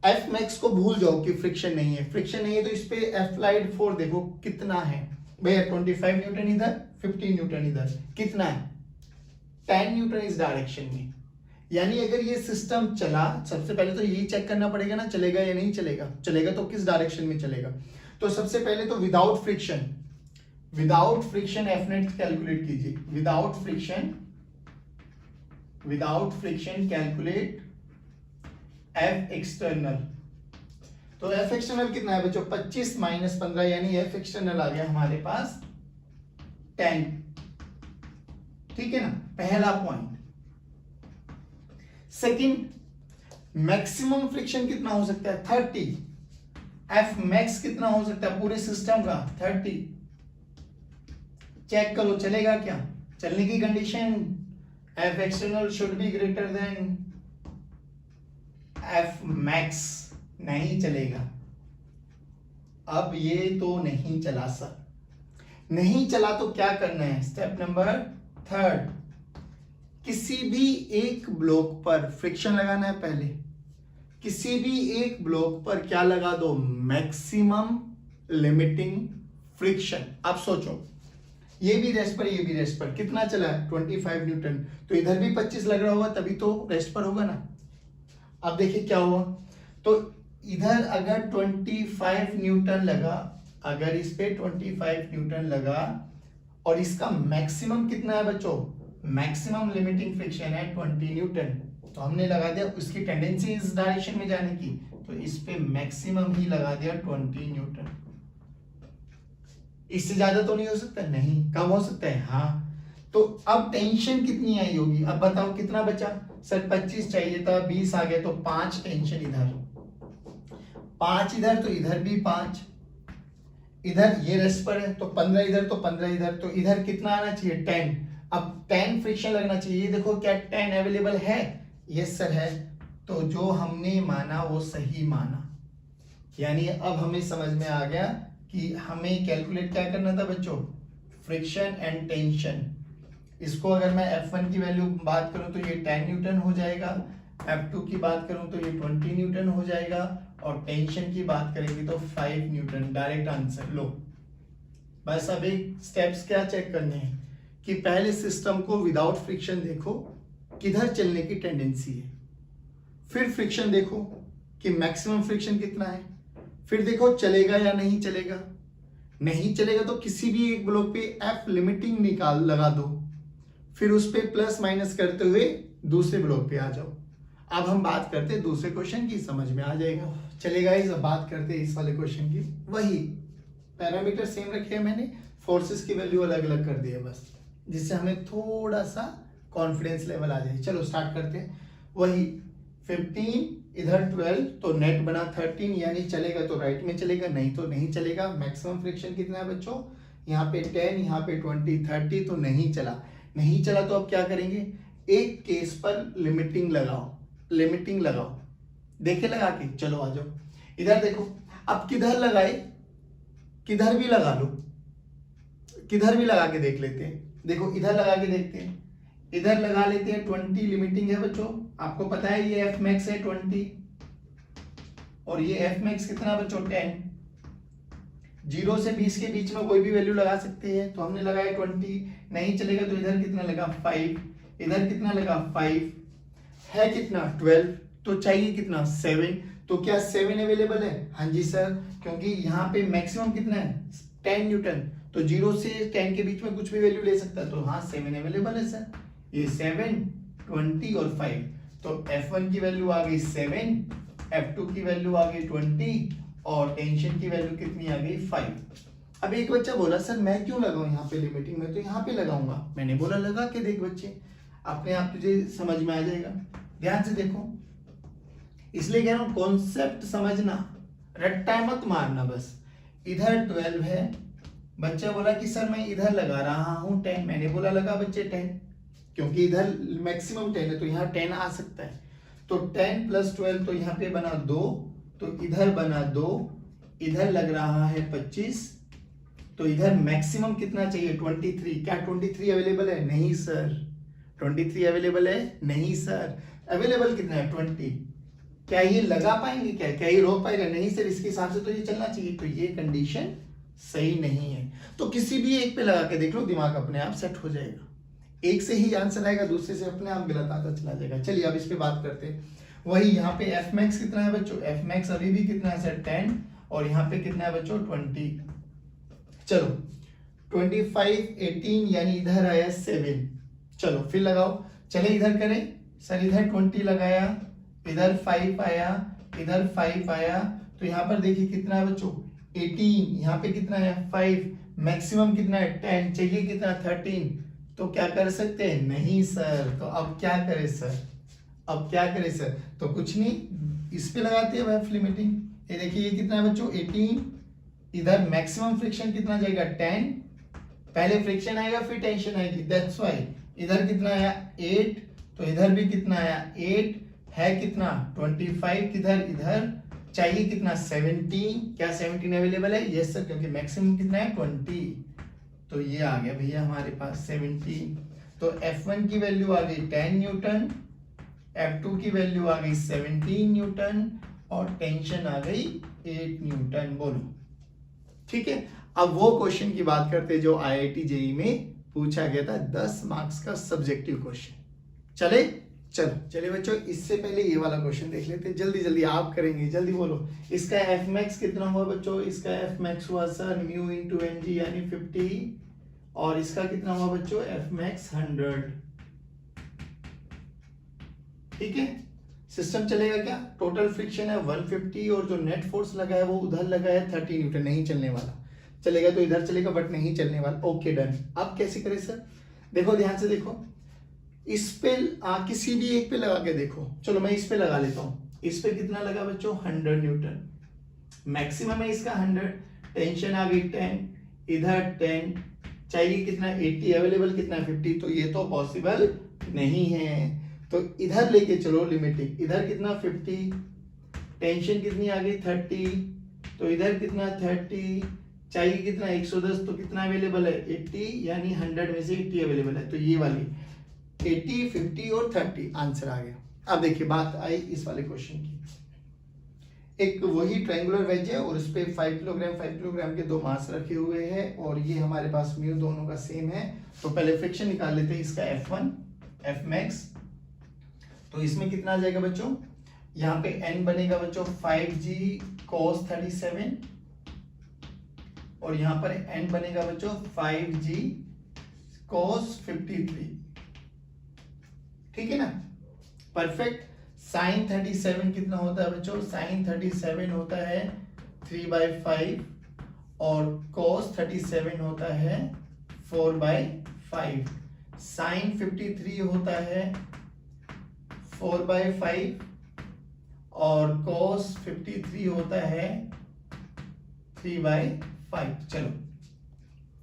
A: एफ मैक्स को भूल जाओ कि फ्रिक्शन नहीं है, फ्रिक्शन नहीं है तो इस पे अप्लाइड फोर्स देखो कितना है भैया, 25 न्यूटन इधर, 15 न्यूटन इधर, कितना है 10 न्यूटन इस डायरेक्शन में। यानी अगर ये सिस्टम चला, सबसे पहले तो यही चेक करना पड़ेगा ना, चलेगा या नहीं चलेगा, चलेगा तो किस डायरेक्शन में चलेगा। तो सबसे पहले तो without friction, without friction F net calculate कीजिए, without friction calculate F external. तो एफ एक्सटर्नल कितना है बच्चों, 25 माइनस 15, यानी एफ एक्सटर्नल आ गया हमारे पास 10। ठीक है ना, पहला पॉइंट। सेकंड, मैक्सिमम फ्रिक्शन कितना हो सकता है, 30। एफ मैक्स कितना हो सकता है पूरे सिस्टम का, 30। चेक करो चलेगा क्या, चलने की condition F external should be greater than F max, नहीं चलेगा। अब ये तो नहीं चला सर, नहीं चला तो क्या करना है, स्टेप नंबर 3, किसी भी एक ब्लॉक पर फ्रिक्शन लगाना है। पहले किसी भी एक ब्लॉक पर क्या लगा दो, मैक्सिमम लिमिटिंग फ्रिक्शन। अब सोचो, ये भी रेस्ट पर, ये भी रेस्ट पर, कितना चला है 25 न्यूटन, तो इधर भी 25 लग रहा होगा, तभी तो रेस्ट पर होगा ना। अब देखिए क्या हुआ, तो इधर अगर 25 न्यूटन लगा, अगर इस पे 25 न्यूटन लगा, और इसका मैक्सिमम कितना है बच्चों, मैक्सिमम लिमिटिंग फ्रिक्शन है 20 न्यूटन, तो हमने लगा दिया, उसकी टेंडेंसी इस डायरेक्शन में जाने की, तो इस पे मैक्सिमम ही लगा दिया 20 न्यूटन। इससे ज्यादा तो नहीं हो सकता, नहीं, कम हो सकता है, हाँ। तो अब टेंशन कितनी आई होगी, अब बताओ कितना बचा सर, 25 चाहिए था, 20 आ गया, तो 5 टेंशन इधर, 5 इधर, तो इधर भी 5, इधर ये रेस्ट पर है तो 15 इधर, तो 15 इधर, तो इधर कितना आना चाहिए 10। अब 10 फ्रिक्शन लगना चाहिए, देखो क्या 10 अवेलेबल है, यस सर है, तो जो हमने माना वो सही माना। यानी अब हमें समझ में आ गया कि हमें कैलकुलेट क्या करना था बच्चों, फ्रिक्शन एंड टेंशन। इसको अगर मैं F1 की वैल्यू बात करूं तो ये 10 न्यूटन हो जाएगा, F2 की बात करूं तो ये 20 न्यूटन हो जाएगा, और टेंशन की बात करेंगे तो 5 न्यूटन। डायरेक्ट आंसर लो। बस अब एक स्टेप्स क्या चेक करने हैं कि पहले सिस्टम को विदाउट फ्रिक्शन देखो किधर चलने की टेंडेंसी है, फिर फ्रिक्शन देखो कि मैक्सिमम फ्रिक्शन कितना है, फिर देखो चलेगा या नहीं चलेगा, नहीं चलेगा तो किसी भी एक ब्लॉक पे एफ लिमिटिंग निकाल लगा दो, फिर उस पे प्लस माइनस करते हुए दूसरे ब्लॉक पे आ जाओ। अब हम बात करते हैं दूसरे क्वेश्चन की, समझ में आ जाएगा। चलेगा, इस बात करते हैं इस वाले क्वेश्चन की। वही पैरामीटर सेम रखे हैं मैंने, फोर्सेस की वैल्यू अलग अलग कर दी है बस। जिससे हमें थोड़ा सा कॉन्फिडेंस लेवल आ जाए। चलो स्टार्ट करते हैं। वही 15 इधर 12 तो नेट बना 13, यानी चलेगा तो राइट में चलेगा, नहीं तो नहीं चलेगा। मैक्सिमम फ्रिक्शन कितना है बच्चों, यहाँ पे 10, यहाँ पे 20, 30 तो नहीं चला। नहीं चला तो अब क्या करेंगे, एक केस पर लिमिटिंग लगाओ, लिमिटिंग लगाओ। देखे लगा के, चलो आ जाओ इधर देखो। अब किधर लगाए, किधर भी लगा लो, किधर भी लगा के देख लेते हैं। देखो इधर लगा के देखते हैं, इधर लगा लेते हैं। 20 लिमिटिंग है बच्चों, आपको पता है ये एफ मैक्स है 20, और ये एफ मैक्स कितना बच्चों 10। 0 से 20 के बीच में कोई भी वैल्यू लगा सकते हैं, तो हमने लगाया 20। नहीं चलेगा तो इधर कितना लगा 5, इधर कितना लगा 5, है कितना 12, तो चाहिए कितना 7। तो क्या 7 अवेलेबल है, हाँ जी सर, क्योंकि यहाँ पे मैक्सिमम कितना है 10 न्यूटन, तो 0 से 10 के बीच में कुछ भी वैल्यू ले सकता है, तो हाँ 7 अवेलेबल है सर। ये 7, 20 और 5, तो F1 की वैल्यू आ गई 7, F2 की वैल्यू आ गई 20 और टेंशन की वैल्यू कितनी आ गई 5। अब एक बच्चा बोला सर मैं क्यों लगाऊं यहाँ पे लिमिटिंग में, तो यहाँ पे लगाऊंगा। मैंने बोला लगा के देख बच्चे, अपने आप तुझे समझ में आ जाएगा। ध्यान से देखो, इसलिए कह रहा हूं कॉन्सेप्ट समझना, रट्टा मत मारना बस। इधर 12 है, बच्चा बोला कि सर मैं इधर लगा रहा हूं 10, मैंने बोला लगा बच्चे 10, क्योंकि इधर मैक्सिमम 10 है तो यहाँ 10 आ सकता है। तो 10 + 12 तो यहाँ पे बना 2, तो इधर बना 2, इधर लग रहा है 25, तो इधर मैक्सिमम कितना चाहिए 23। क्या 23 अवेलेबल है, नहीं सर। 23 अवेलेबल है, नहीं सर। अवेलेबल कितना है 20। क्या ये लगा पाएंगे, क्या ये रोक पाएगा, नहीं सर। इसके हिसाब से तो ये चलना चाहिए, तो ये कंडीशन सही नहीं है। तो किसी भी एक पे लगा के देख लो, दिमाग अपने आप सेट हो जाएगा। एक से ही आंसर आएगा, दूसरे से अपने आप गलत आता चला जाएगा। चलिए अब इस पे बात करते हैं। वही यहाँ पे एफ मैक्स कितना है बच्चों, एफ मैक्स अभी भी कितना है सर 10, और यहाँ पे कितना है बच्चों 20। चलो 25, 18 यानी इधर आया 7। चलो फिर लगाओ, चले इधर करें सर। इधर 20 लगाया, इधर 5 आया, इधर 5 आया, तो यहाँ पर देखिए कितना है बच्चों 18, यहाँ पे कितना है 5, मैक्सिमम कितना है 10, चाहिए कितना 13। तो क्या कर सकते हैं, नहीं सर। तो अब क्या करें सर, अब क्या करें सर, तो कुछ नहीं, इस पे लगाते हैं वेव लिमिटिंग। ये देखिए ये कितना है बच्चों 18, इधर मैक्सिमम फ्रिक्शन कितना जाएगा 10, पहले फ्रिक्शन आएगा फिर टेंशन आएगी, दैट्स व्हाई। इधर कितना आया 8, तो इधर भी कितना आया 8, है कितना 25, किधर इधर चाहिए कितना 17। क्या 17 अवेलेबल है, यस सर, क्योंकि मैक्सिमम कितना है 20, तो ये आ गया भैया हमारे पास 17। तो F1 की वैल्यू आ गई 10 न्यूटन, F2 की वैल्यू आ गई 17 न्यूटन, और टेंशन आ गई 8 न्यूटन। बोलो ठीक है। अब वो क्वेश्चन की बात करते जो IIT JEE में पूछा गया था, 10 मार्क्स का सब्जेक्टिव क्वेश्चन। चले चलिए बच्चों, इससे पहले ये वाला क्वेश्चन देख लेते हैं। जल्दी जल्दी आप करेंगे, जल्दी बोलो। इसका एफ मैक्स कितना हुआ बच्चों, इसका एफ मैक्स हुआ सर म्यू इंटू एनजी यानी 50, और इसका कितना हुआ बच्चों एफ मैक्स 100। ठीक है, सिस्टम चलेगा क्या। टोटल फ्रिक्शन है 150, और जो नेट फोर्स लगा है वो उधर लगा है 30 न्यूटन। नहीं चलने वाला, चलेगा तो इधर चलेगा बट नहीं चलने वाला। Okay done. अब कैसे करें सर, देखो ध्यान से देखो, इस पे किसी भी एक पे लगा के देखो। चलो मैं इस पे लगा लेता हूँ। इस पे कितना लगा बच्चों 100 न्यूटन, मैक्सिमम है इसका 100, टेंशन आ गई 10, इधर 10, चाहिए कितना 80, अवेलेबल कितना 50, तो ये तो पॉसिबल नहीं है। तो इधर लेके चलो लिमिटिंग, इधर कितना 50, टेंशन कितनी आ गई 30, तो इधर कितना 30, चाहिए कितना 110, तो कितना अवेलेबल है 80, यानी 100 में से 80 अवेलेबल है, तो ये वाली 80, 50 और 30 आंसर आ गया। अब देखिए बात आई इस वाले क्वेश्चन की। एक वही ट्रायंगुलर वेज है और उस पे 5 किलोग्राम के 2 मास रखे हुए हैं, और ये हमारे पास म्यू दोनों का सेम है। तो पहले फ्रिक्शन निकाल लेते हैं इसका F1 F मैक्स। तो इसमें कितना आ जाएगा बच्चों, यहाँ पे n बनेगा बच्चों 5g cos 37, और यहाँ पर n बनेगा बच्चों 5g cos 53। ठीक है ना, परफेक्ट। साइन 37 कितना होता है बच्चों, साइन 37 होता है 3/5, और cos 37 होता है 4/5। 5, साइन 53 होता है 4/5 और cos 53 होता है 3/5। चलो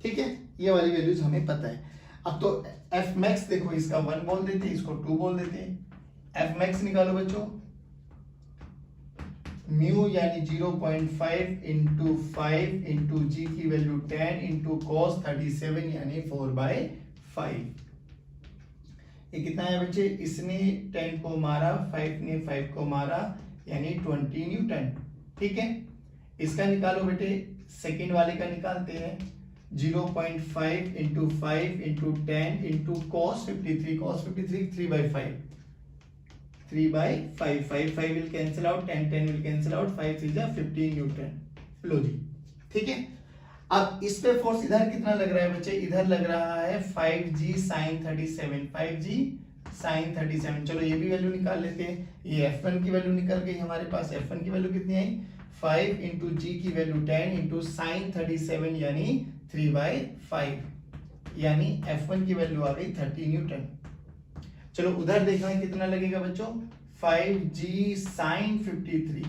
A: ठीक है, ये वाली वैल्यूज हमें पता है। अब तो एफ मैक्स देखो, इसका 1 बोल देते हैं, इसको 2 बोल देते हैं। एफ मैक्स निकालो बच्चों, म्यू यानी 0.5 इंटू 5 इंटू जी की वैल्यू 10 इंटू कॉस 37 यानी 4/5। ये कितना है बच्चे, इसने 10 को मारा, 5 ने 5 को मारा, यानी 20 न्यूटन। ठीक है, इसका निकालो बेटे, सेकेंड वाले का निकालते हैं। 0.5 into 5 into 10 into cos 53 3/5, 3/5, 5 will cancel out, 10 will cancel out, 5 3 जा 15 न्यूटन। लो जी, ठीक है। अब इस पे फोर्स इधर कितना लग रहा है बच्चे, इधर लग रहा है 5g sin 37, 5g sin 37। चलो ये भी वैल्यू निकाल लेते हैं। ये F1 की वैल्यू निकल गई हमारे पास। F1 की वैल्यू कितनी आई, 5 इंटू जी की वैल्यू 10 इंटू साइन 37 यानी 3/5, यानी F1 की वैल्यू आ गई 30 न्यूटन। चलो उधर देखना है कितना लगेगा बच्चों, 5g sin 53,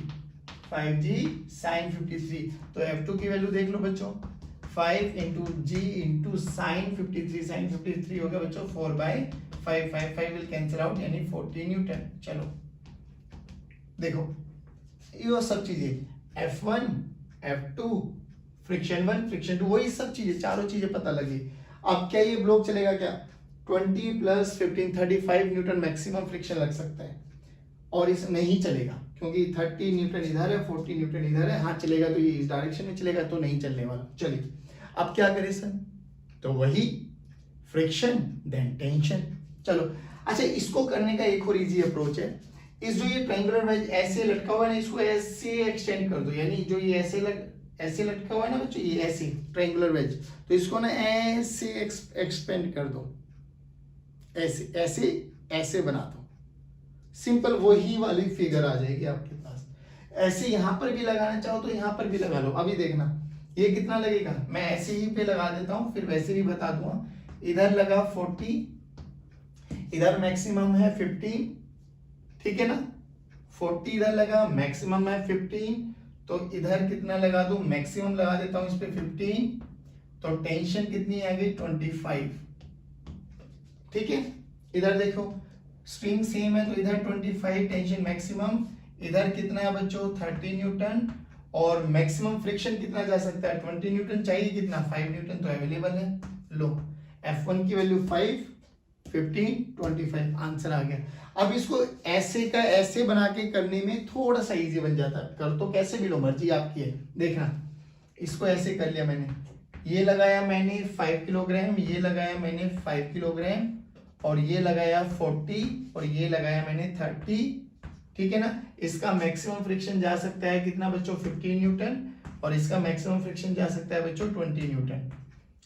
A: 5g sin 53। तो F2 की वैल्यू देख लो बच्चों, 5 इंटू जी इंटू साइन 53 हो गया बच्चों 4/5, 5 विल कैंसिल आउट यानी 40 न्यूटन। चलो देखो ये सब चीजें F1 F2 फ्रिक्शन 1 फ्रिक्शन 2 वही सब चीजें, चारों चीजें पता लगी। अब क्या ये ब्लॉक चलेगा क्या, 20 + 15 35 न्यूटन मैक्सिमम फ्रिक्शन लग सकता है, और इस नहीं चलेगा क्योंकि 30 न्यूटन इधर है, 40 न्यूटन इधर है। हाँ चलेगा तो ये इस डायरेक्शन में चलेगा, तो नहीं चलने वाला। चलिए अब क्या करें सर, तो वही फ्रिक्शन देन टेंशन। चलो अच्छा, इसको करने का एक और इजी अप्रोच है। इस जो ये ट्रायंगुलर वेज ऐसे लटका हुआ है ना, इसको ऐसे एक्सटेंड कर दो, यानी जो ये ऐसे लटका हुआ है ना बच्चों, ये ऐसे ट्रायंगुलर वेज, तो इसको ना ऐसे एक्सपेंड कर दो, ऐसे ऐसे ऐसे बना दो। सिंपल वही वाली फिगर आ जाएगी आपके पास। ऐसे यहां पर भी लगाना चाहो तो यहां पर भी लगा लो। अभी देखना ये कितना लगेगा, मैं ऐसे ही पे लगा देता हूं, फिर वैसे भी बता दूंगा। इधर लगा 40, इधर मैक्सिमम है 15, ठीक है ना, 40 इधर लगा, मैक्सिमम है 15, तो इधर कितना लगा दूं, मैक्सिमम लगा देता हूं इस पे 15, तो टेंशन कितनी आ गई 25। ठीक है, इधर देखो स्ट्रिंग सेम है, तो इधर 25 टेंशन मैक्सिमम, इधर कितना है बच्चों 30 न्यूटन, और मैक्सिमम फ्रिक्शन कितना जा सकता है 20 न्यूटन, चाहिए कितना 5 न्यूटन, तो अवेलेबल है। लो F1 की वैल्यू 5 15 25, आंसर आ गया। अब इसको ऐसे का ऐसे बना के करने में थोड़ा सा इजी बन जाता है। कर तो कैसे भी लो, मर्जी आपकी है। देखना इसको ऐसे कर लिया मैंने, ये लगाया मैंने 5 किलोग्राम, ये लगाया मैंने 5 किलोग्राम, और ये लगाया 40, और ये लगाया मैंने 30, ठीक है ना। इसका मैक्सिमम फ्रिक्शन जा सकता है कितना बच्चों 15 न्यूटन, और इसका मैक्सिमम फ्रिक्शन जा सकता है बच्चों 20 न्यूटन।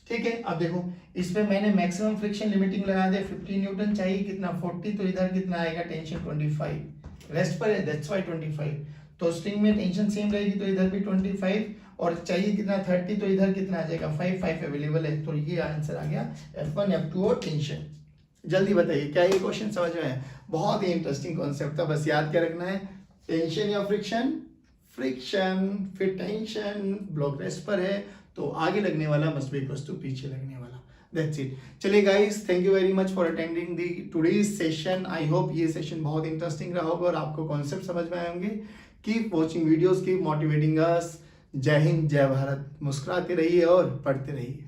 A: ठीक है, अब देखो इस पे मैंने मैक्सिमम फ्रिक्शन लिमिटिंग लगा दिया 15 न्यूटन, चाहिए कितना 40, तो इधर कितना आएगा टेंशन 25, रेस्ट पर है दैट्स व्हाई 25, तो स्ट्रिंग में टेंशन सेम रहेगी, तो इधर भी 25, और चाहिए कितना 30, तो इधर कितना आ जाएगा 5 अवेलेबल है, तो ये आंसर आ गया F1 F2 और टेंशन। जल्दी बताइए क्या ये क्वेश्चन समझ में आया, बहुत ही इंटरेस्टिंग कॉन्सेप्ट था। बस याद क्या रखना है, टेंशन या फ्रिक्शन, फ्रिक्शन फिर टेंशन, ब्लॉक रेस्ट पर है तो आगे लगने वाला मस्ट बी इक्वल्स टू पीछे लगने वाला, दैट्स इट। चलिए guys, thank you very much for attending the today's session. I hope ये सेशन बहुत इंटरेस्टिंग रहा होगा और आपको कॉन्सेप्ट समझ में आए होंगे। Keep watching videos, keep motivating अस। जय हिंद, जय भारत। मुस्कुराते रहिए और पढ़ते रहिए।